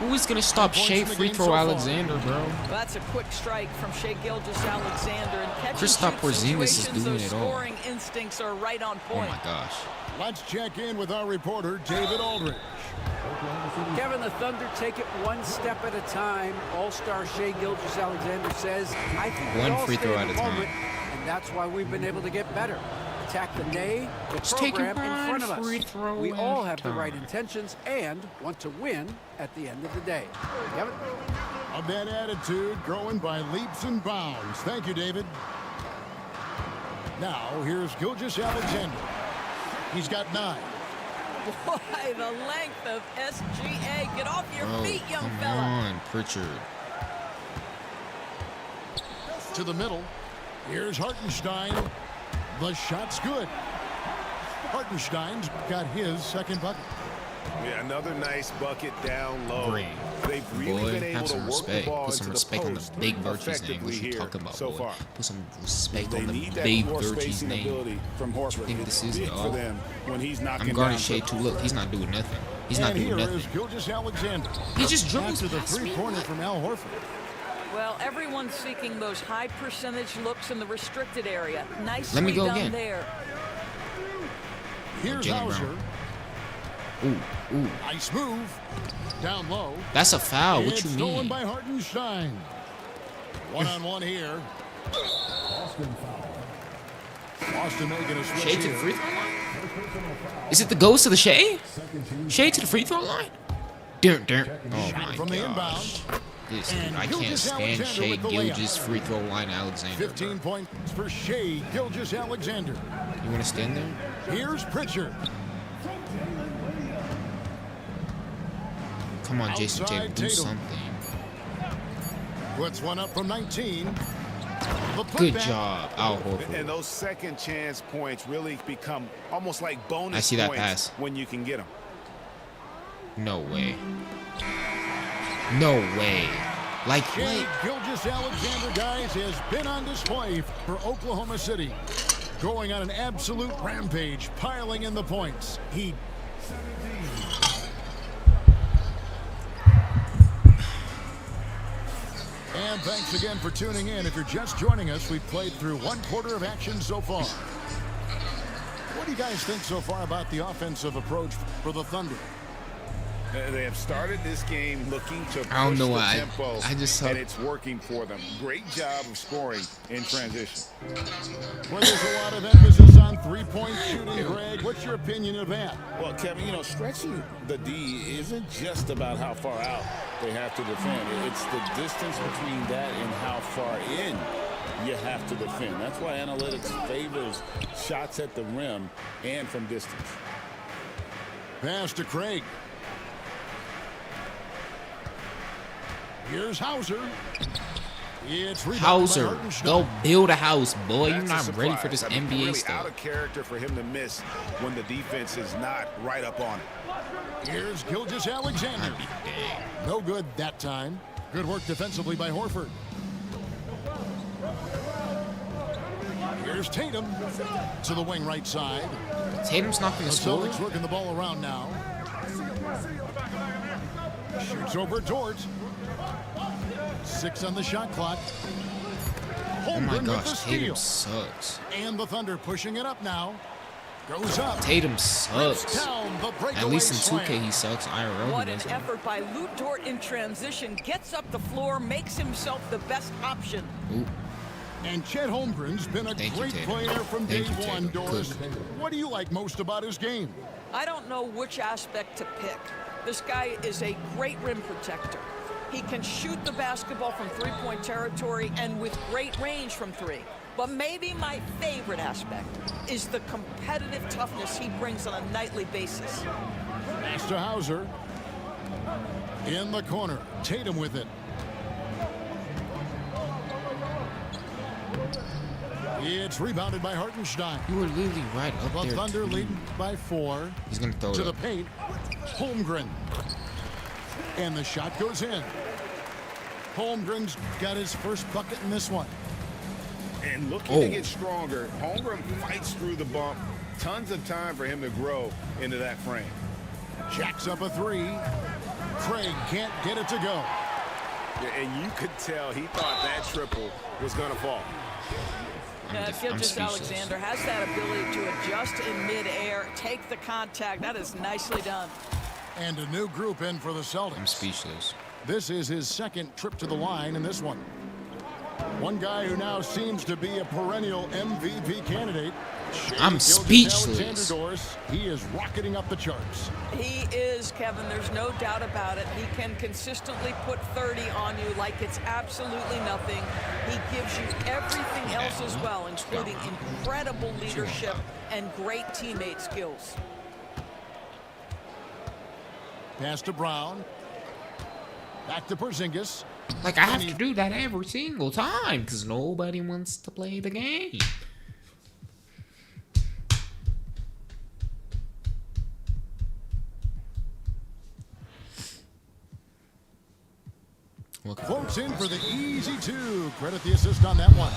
Who is gonna stop
Points
Shea
in the
free
game
throw
so far.
Alexander, bro?
That's a quick strike from Shea Gilgeous-Alexander. And catch and
Kristaps
shoot
Porzingis is
situations,
doing
those
it all.
scoring instincts are right on
Oh
point.
my gosh.
Let's check in with our reporter, David Aldridge.
Kevin, the Thunder take it one step at a time. All-star Shea Gilgeous-Alexander says, I think we
One
all
free
stay
throw
in
at
the
a time.
moment, and that's why we've been able to get better. Attack the day, the
Just take
program
it
in
one
front of
free
us.
throw
We
at
all
a
have the right
time.
intentions and want to win at the end of the day. Kevin?
A bad attitude growing by leaps and bounds. Thank you, David. Now, here's Gilgeous Alexander. He's got 9.
Boy, the length of SGA. Get off your
Bro,
feet, young
come
fella.
on, Pritchard.
To the middle. Here's Hartenstein. The shot's good. Hartenstein's got his second bucket.
Yeah, another nice bucket down low.
Great.
They've really
Boy,
been able
have
to
some
work
respect.
the ball
Put some
into
respect
the
on the
post
big Virtue's name.
effectively
What you
here
talking about,
so
boy?
far.
Put some respect
They
on the
need that
big
floor
Virtue's
spacing
name.
ability from Horford.
I think this is
Big
the
for them when he's knocking
I'm guarding
down
Shea too. Look, he's not doing nothing. He's not
And
doing
here
nothing.
is Gilgeous Alexander.
He just dribbles
after the
past me.
three-pointer from Al Horford.
Well, everyone's seeking those high percentage looks in the restricted area. Nicely
Let me go
done
again.
there.
Here's
Jaylen
Hauser.
Brown. Ooh.
Nice move. Down low.
That's a foul. What
It's
you
stolen
mean?
by Hartenstein. One-on-one here. Austin making a switch
Shea to the
here.
free throw line? Is it the ghost of the Shea? Shea to the free throw line? Dun. Oh my
From the inbound.
gosh. This,
And
I can't
Gilgeous
stand
Alexander
Shea
with the
Gilgeous
layup.
free throw line Alexander.
15 points for Shea Gilgeous Alexander.
You want to stand there?
Here's Pritchard.
Come on, Jason
Outside
Tatum, do
Tatum.
something.
Puts one up from 19. The
Good
putback.
job, Al Horford.
And those second chance points really become almost like bonus
I see that
points
pass.
when you can get them.
No way. No way. Like
Shea
what?
Gilgeous Alexander, guys, has been on display for Oklahoma City. Going on an absolute rampage, piling in the points. He And thanks again for tuning in. If you're just joining us, we've played through one quarter of action so far. What do you guys think so far about the offensive approach for the Thunder?
They have started this game looking to push
I don't know
the
why.
tempo,
I just saw-
and it's working for them. Great job of scoring in transition.
Well, there's a lot of emphasis on three-point shooting, Greg. What's your opinion of that?
Well, Kevin, you know, stretching the D isn't just about how far out they have to defend. It's the distance between that and how far in you have to defend. That's why analytics favors shots at the rim and from distance.
Pass to Craig. Here's Hauser. It's rebounded by
Hauser,
Hartenstein.
go build a house, boy. You're
That's a
not ready for
surprise.
this
I mean,
NBA
really
stuff.
out of character for him to miss when the defense is not right up on it.
Here's Gilgeous Alexander.
I'd be dang.
No good that time. Good work defensively by Horford. Here's Tatum to the wing right side.
Tatum's not going
The
to score.
Celtics working the ball around now. Shoots over Dort. 6 on the shot clock.
Oh my
Holmgren with the
gosh,
steal.
Tatum sucks.
And the Thunder pushing it up now. Goes up.
Tatum
Rips
sucks.
down the breakaway
At least in
slam.
2K he sucks. IRL
What
he
an
doesn't.
effort by Lou Dort in transition. Gets up the floor, makes himself the best option.
Ooh.
And Chet Holmgren's been a
Thank you,
great
Tatum.
player from
Thank
day
you,
one,
Tatum.
Doris.
Good.
What do you like most about his game?
I don't know which aspect to pick. This guy is a great rim protector. He can shoot the basketball from three-point territory and with great range from three. But maybe my favorite aspect is the competitive toughness he brings on a nightly basis.
Pass to Hauser. In the corner. Tatum with it. It's rebounded by Hartenstein.
You were literally right up
The
there.
Thunder leading by 4.
He's gonna throw it
to the
up.
paint. Holmgren. And the shot goes in. Holmgren's got his first bucket in this one.
And looking to get stronger. Holmgren fights through the bump. Tons of time for him to grow into that frame.
Jacks up a 3. Craig can't get it to go.
Yeah, and you could tell he thought that triple was going to fall.
Gilgeous-Alexander has that ability to adjust in midair, take the contact. That is nicely done.
And a new group in for the Celtics.
I'm speechless.
This is his second trip to the line in this one. One guy who now seems to be a perennial MVP candidate.
I'm speechless.
Alexander-Doris, he is rocketing up the charts.
He is, Kevin. There's no doubt about it. He can consistently put 30 on you like it's absolutely nothing. He gives you everything else as well, including incredible leadership and great teammate skills.
Pass to Brown. Back to Porzingis.
Like, I have to do that every single time because nobody wants to play the game.
Floats in for the easy 2. Credit the assist on that one.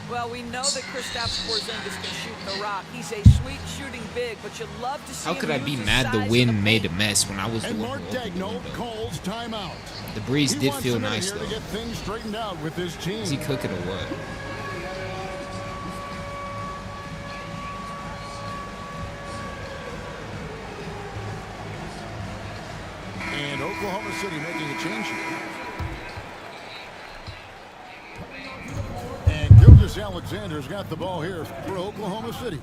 Well, we know that Kristaps Porzingis can shoot the rock. He's a sweet shooting big, but you love to see
How
him
could I
use
be
his
mad the
size
wind
in
made a mess when I was the
And
one
Mark
who opened
Daigneault
it?
calls timeout.
The breeze
He
did
wants
feel
him in
nice
here
though.
to get things straightened out with his team.
Is he cooking or what?
And Oklahoma City making a change here. And Gilgeous-Alexander's got the ball here for Oklahoma City.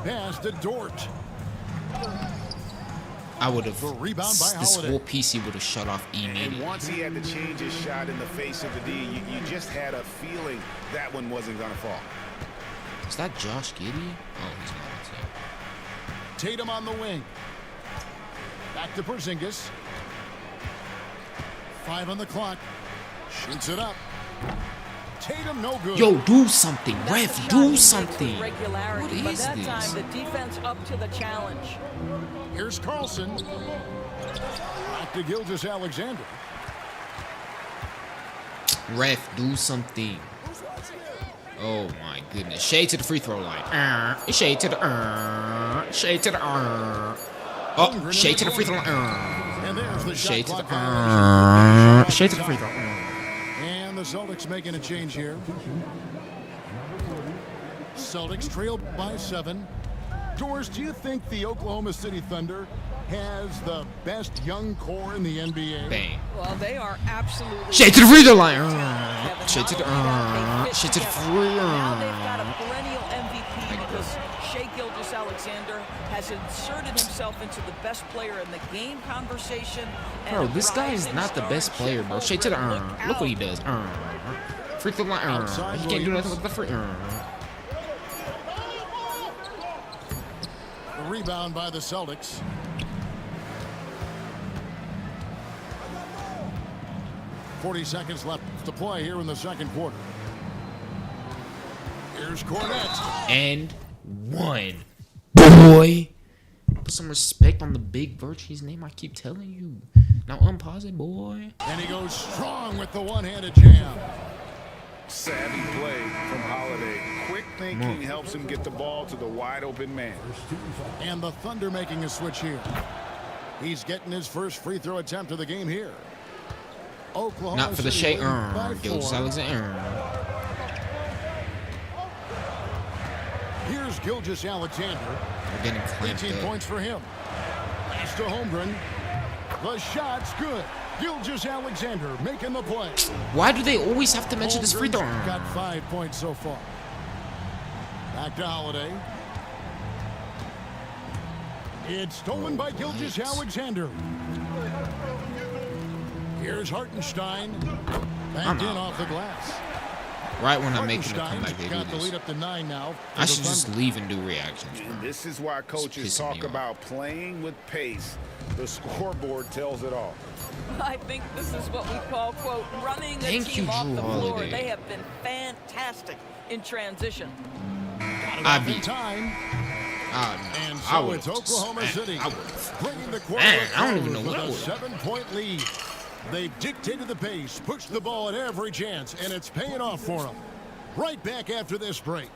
Pass to Dort.
I would have.
Rebound by
This
Holiday.
whole PC would have shut off
And
immediately.
once he had to change his shot in the face of the D, you just had a feeling that one wasn't going to fall.
Is that Josh Giddey? Oh, he's not on the team.
Tatum on the wing. Back to Porzingis. 5 on the clock. Shoots it up. Tatum no good.
Yo, do something, ref,
Shot he
do
makes
something.
with regularity,
What
but
is
that
this?
time the defense up to the challenge.
Here's Carlson. Back to Gilgeous-Alexander.
Ref, do something. Oh my goodness. Shade to the free throw line. Shade to the shade to the Oh, shade to the free throw line.
And there's the
Shade to
shot
the
clock.
shade to the free throw.
And the Celtics making a change here. Celtics trail by 7. Doors, do you think the Oklahoma City Thunder has the best young core in the NBA?
Bang.
Well, they are absolutely.
Shade to the free throw line.
Kevin.
Shade to the
Not only that, they fit
shade to the
together.
free.
Now they've got a perennial MVP because Shai Gilgeous-Alexander has inserted himself into the best player in the game conversation. And
Bro,
a
this guy is
rising
not the
star.
best player, bro. Shade to the Look what he does. Free throw line.
Outside
He can't do
Williams.
nothing with the free.
Rebound by the Celtics. .40 seconds left to play here in the second quarter. Here's Cornette.
And one. Boy. Put some respect on the big Virtue's name. I keep telling you. Now unpause it, boy.
And he goes strong with the one-handed jam.
Savvy play from Holiday. Quick thinking helps him get the ball to the wide open man.
And the Thunder making a switch here. He's getting his first free throw attempt of the game here. Oklahoma
Not for the
City
Shea.
leading by 4.
Gilgeous-Alexander.
Here's Gilgeous-Alexander.
We're getting clamped
18
up.
points for him. Pass to Holmgren. The shot's good. Gilgeous-Alexander making the play.
Why do they always have to mention this free throw?
Holmgren's got 5 points so far. Back to Holiday. It's stolen by Gilgeous-Alexander. Here's Hartenstein. Backed in off the glass.
Right when I'm making a comeback, they do
got the
this.
lead up to 9 now.
I should just leave and do reactions. Bro.
And this is why coaches
pissing
talk
me off.
about playing with pace. The scoreboard tells it all.
I think this is what we call, quote, running a
Thank
team
you,
off
Drew
the floor.
Holiday.
They have been fantastic in transition.
I beat.
Time. And
I
so
would.
it's Oklahoma City
I would.
bringing the
Man, I don't even
close
know what I
with a
would've.
7-point lead. They've dictated the pace, pushed the ball at every chance, and it's paying off for them. Right back after this break.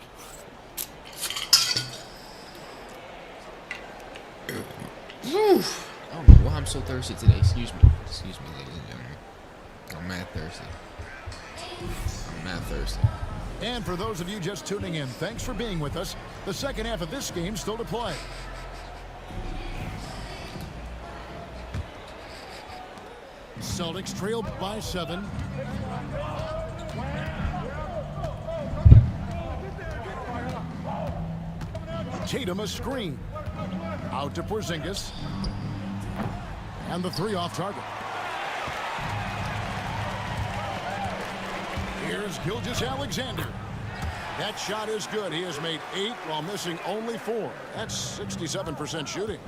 Oof. I don't know why I'm so thirsty today. Excuse me. Excuse me, ladies and gentlemen. I'm mad thirsty. I'm mad thirsty.
And for those of you just tuning in, thanks for being with us. The second half of this game still to play. Celtics trail by 7. Tatum a screen. Out to Porzingis. And the 3 off target. Here's Gilgeous-Alexander. That shot is good. He has made 8 while missing only 4. That's 67% shooting.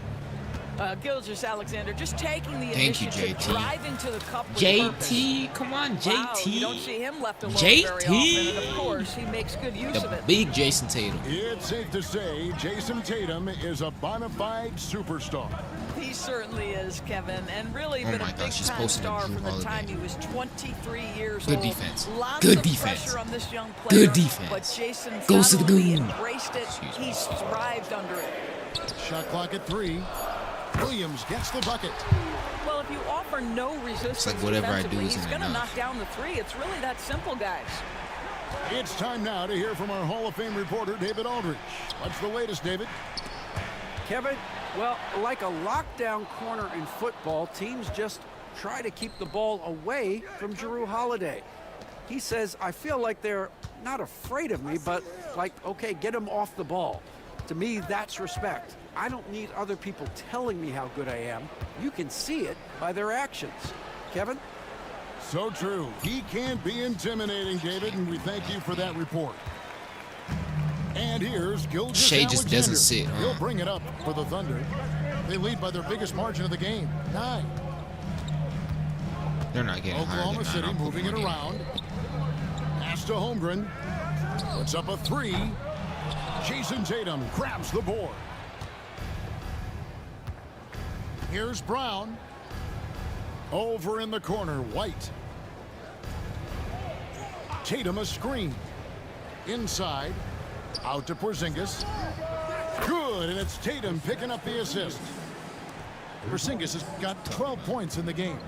Gilgeous-Alexander just taking the
Thank you,
initiative,
JT.
driving to the cup with
JT,
purpose.
come on,
Wow,
JT.
you don't see him left alone
JT.
very often, and of course, he makes good use of
The
it.
big Jason Tatum.
It's safe to say Jason Tatum is a bona fide superstar.
He certainly is, Kevin, and really
Oh
been
my
a
gosh, she's
big-time
posting a
star
Drew
from the
Holiday.
time he was 23 years
Good
old.
defense.
Lots
Good
of
defense.
pressure on this young player.
Good defense.
But Jason
Goes to the
not only
goon.
embraced it,
Excuse me.
he's thrived under it.
Shot clock at 3. Williams gets the bucket.
Well, if you offer no resistance
like whatever I do
defensively,
isn't
he's going to
enough.
knock down the 3. It's really that simple, guys.
It's time now to hear from our Hall of Fame reporter, David Aldridge. What's the latest, David?
Kevin, well, like a lockdown corner in football, teams just try to keep the ball away from Jrue Holiday. He says, I feel like they're not afraid of me, but like, okay, get him off the ball. To me, that's respect. I don't need other people telling me how good I am. You can see it by their actions. Kevin?
So true. He can be intimidating, David, and we thank you for that report. And here's
Shea just doesn't
Gilgeous-Alexander.
sit, huh?
He'll bring it up for the Thunder. They lead by their biggest margin of the game, 9.
They're not getting higher
Oklahoma
than 9.
City
I'll put
moving it
money on
around. Pass to Holmgren. Puts up a 3. Jason Tatum grabs the board. Here's Brown. Over in the corner, White. Tatum a screen. Inside. Out to Porzingis. Good, and it's Tatum picking up the assist. Porzingis has got 12 points in the game.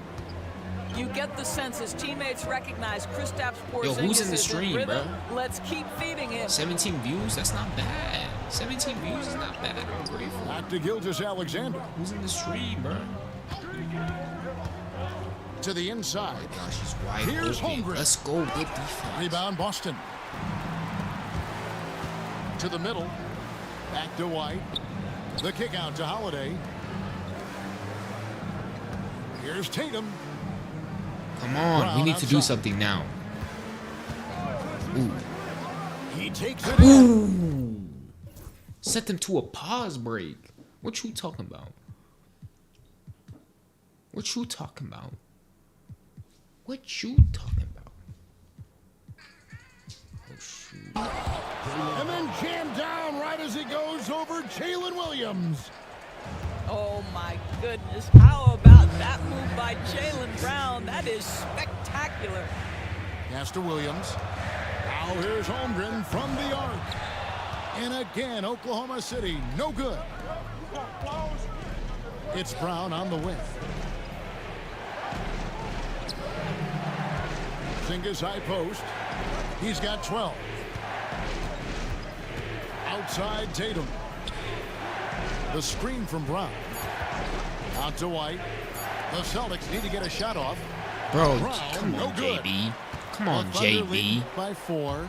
You get the sense his teammates recognize Kristaps Porzingis
Yo, who's in the
is
stream,
rhythm.
bro?
Let's keep feeding him.
17 views? That's not bad. 17 views is not bad. I'm grateful.
Back to Gilgeous-Alexander.
Who's in the stream, bro?
To the inside.
Oh my gosh, he's wide
Here's
open.
Holmgren.
Let's go. Good defense.
Rebound Boston. To the middle. Back to White. The kick out to Holiday. Here's Tatum.
Come on,
Brown
we need to do
outside.
something now. Ooh.
He takes it in.
Ooh. Set them to a pause break. What you talking about? What you talking about? What you talking about? Oh shoot.
And then jammed down right as he goes over Jalen Williams.
Oh my goodness. How about that move by Jaylen Brown? That is spectacular.
Pass to Williams. Now here's Holmgren from the arc. And again, Oklahoma City, no good. It's Brown on the wing. Porzingis high post. He's got 12. Outside Tatum. The screen from Brown. Out to White. The Celtics need to get a shot off.
Bro,
Brown,
come
no
on,
good.
JB. Come on,
The Thunder
JB.
lead by 4.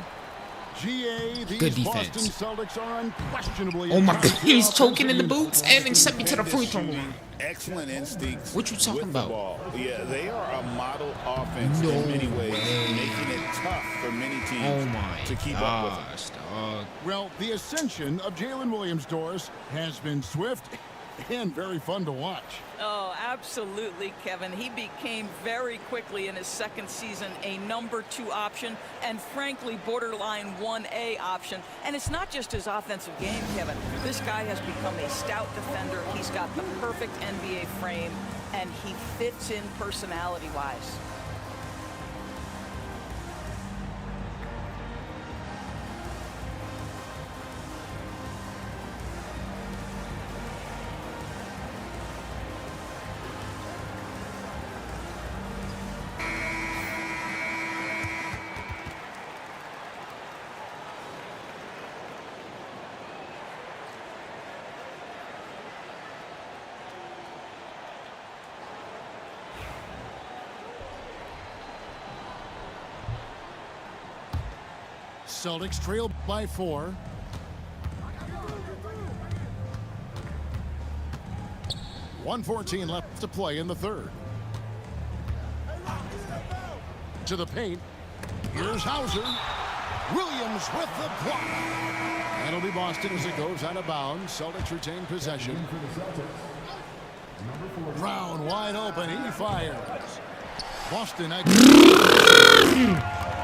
GA, these
Good
Boston
defense.
Celtics are unquestionably.
Oh my
a
god, he's choking in the
offensive
boots and then sent me to the free throw.
Shooting, excellent instincts.
What you talking
with the
about?
ball. Yeah, they are a model offense
No
in many ways,
way.
making it tough for many teams
Oh my
to keep up with them.
gosh, dog.
Well, the ascension of Jalen Williams, Doris, has been swift and very fun to watch.
Oh, absolutely, Kevin. He became very quickly in his second season a number 2 option and frankly borderline 1A option. And it's not just his offensive game, Kevin. This guy has become a stout defender. He's got the perfect NBA frame and he fits in personality-wise.
Celtics trail by 4. .114 left to play in the third. To the paint. Here's Hauser. Williams with the block. That'll be Boston as it goes out of bounds. Celtics retain possession. Brown wide open. He fires. Boston.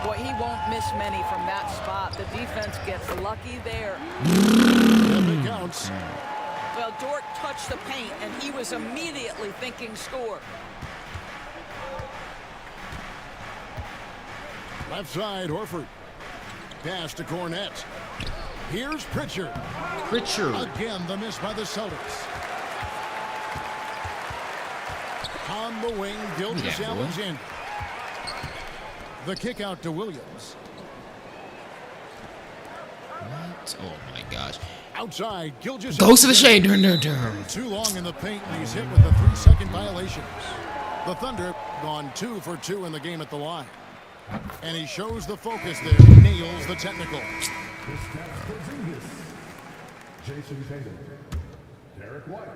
Boy, he won't miss many from that spot. The defense gets lucky there.
It counts.
Well, Dort touched the paint, and he was immediately thinking score.
Left side, Horford. Pass to Cornette. Here's Pritchard. Again, the miss by the Celtics. On the wing, Gilgeous-Alexander. The kick out to Williams.
What? Oh my gosh.
Outside, Gilgeous.
Goes to the shade.
Too long in the paint, and he's hit with the 3-second violations. The Thunder gone 2 for 2 in the game at the line. And he shows the focus there. Nails the technical.
Jason Tatum. Derek White.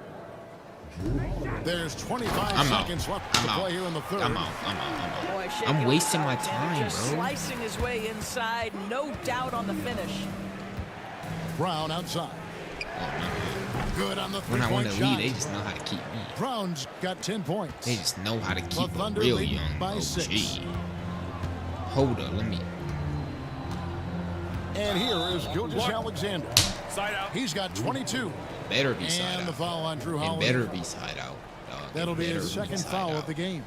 There's 25 seconds left to play here in the third.
I'm out.
Boy,
I'm wasting my
Alexander
time,
just
bro.
slicing his way inside, no doubt on the finish.
Brown outside. Good on the
When I want
three-point
to lead,
shot.
they just know how to keep me.
Brown's got 10 points.
They just know how to
The
keep a
Thunder
real
lead
young
by
OG.
6.
Hold up, let me.
And here is Gilgeous-Alexander.
Side out.
He's got 22.
Better be side
And
out.
the foul on Drew
It
Holiday.
better be side out. Dog.
That'll be
It
his
better
second
side
foul
out.
of the game.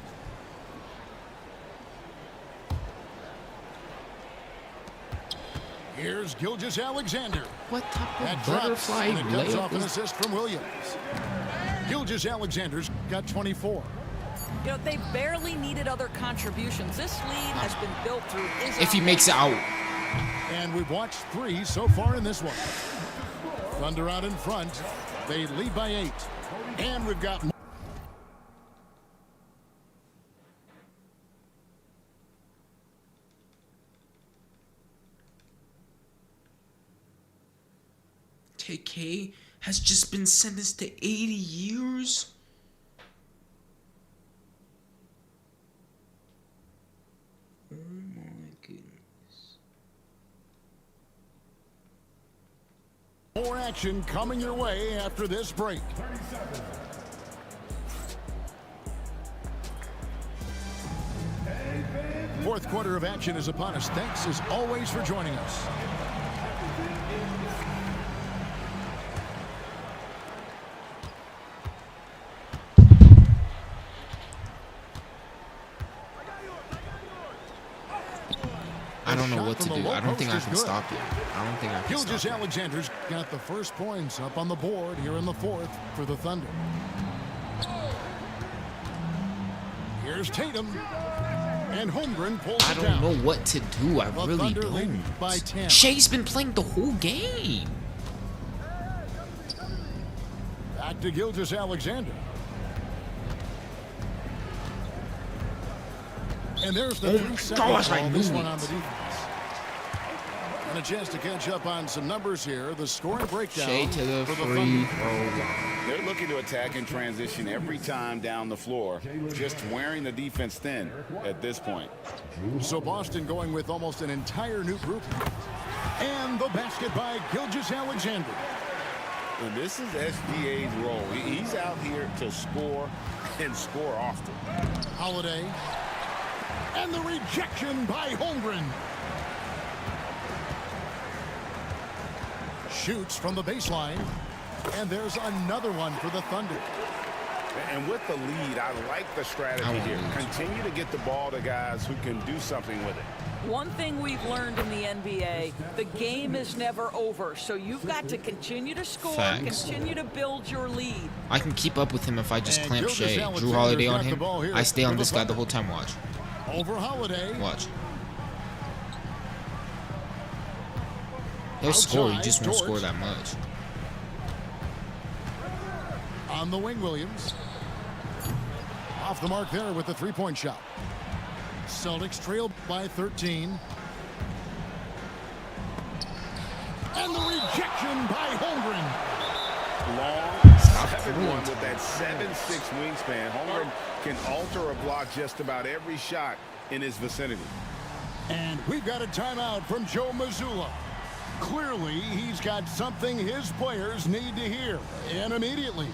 Here's Gilgeous-Alexander.
What type of
That drops,
butterfly
and it cuts
layup
off an
is
assist from Williams. Gilgeous-Alexander's got 24.
You know, they barely needed other contributions. This lead has been built through his
if he makes it out?
And we've watched 3 so far in this one. Thunder out in front. They lead by 8. And we've got more.
TK has just been sentenced to 80 years? Oh my goodness.
More action coming your way after this break. Fourth quarter of action is upon us. Thanks as always for joining us.
I don't know what to do. I don't think I can stop it. I don't think I can stop it.
Gilgeous-Alexander's got the first points up on the board here in the fourth for the Thunder. Here's Tatum. And Holmgren pulls
I
it
don't
down.
know what to do. I
The
really
Thunder lead
don't.
by 10.
Shea's been playing the whole game.
Back to Gilgeous-Alexander. And there's the 3 second
gosh, I
call.
knew
This one
it.
on the defense. And a chance to catch up on some numbers here. The scoring breakdown
Shea to the
for
free
Thunder.
throw.
They're looking to attack in transition every time down the floor, just wearing the defense thin at this point.
So Boston going with almost an entire new group. And the basket by Gilgeous-Alexander.
And this is SGA's role. He's out here to score and score often.
Holiday. And the rejection by Holmgren. Shoots from the baseline. And there's another one for the Thunder.
And with the lead, I like the strategy here. Continue to get the ball to guys who can do something with it.
One thing we've learned in the NBA, the game is never over. So you've got to continue to score,
Facts.
continue to build your lead.
I can keep up with him if I just
And
clamp Shea.
Gilgeous-Alexander's
Drew Holiday on
got the
him.
ball here
I stay
for
on
the
this guy the
Thunder.
whole time. Watch.
Over Holiday.
Watch. He'll score. He just won't score that much.
On the wing, Williams. Off the mark there with the three-point shot. Celtics trail by 13. And the rejection by Holmgren.
Long 7-1 with that 7'6" wingspan. Holmgren can alter a block just about every shot in his vicinity.
And we've got a timeout from Joe Mazzulla. Clearly, he's got something his players need to hear, and immediately.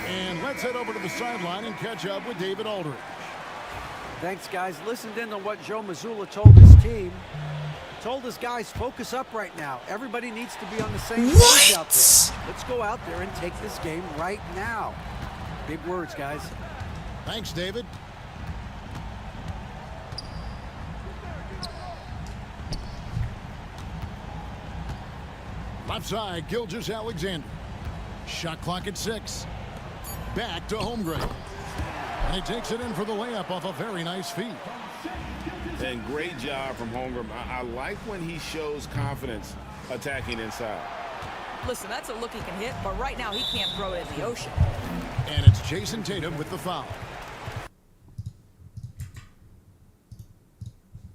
And let's head over to the sideline and catch up with David Aldridge.
Thanks, guys. Listened in on what Joe Mazzulla told his team. Told his guys, focus up right now. Everybody needs to be on the same page out there. Let's go out there and take this game right now. Big words, guys.
Thanks, David. Left side, Gilgeous-Alexander. Shot clock at 6. Back to Holmgren. And he takes it in for the layup off a very nice feed.
And great job from Holmgren. I like when he shows confidence attacking inside.
Listen, that's a look he can hit, but right now he can't throw it in the ocean.
And it's Jason Tatum with the foul.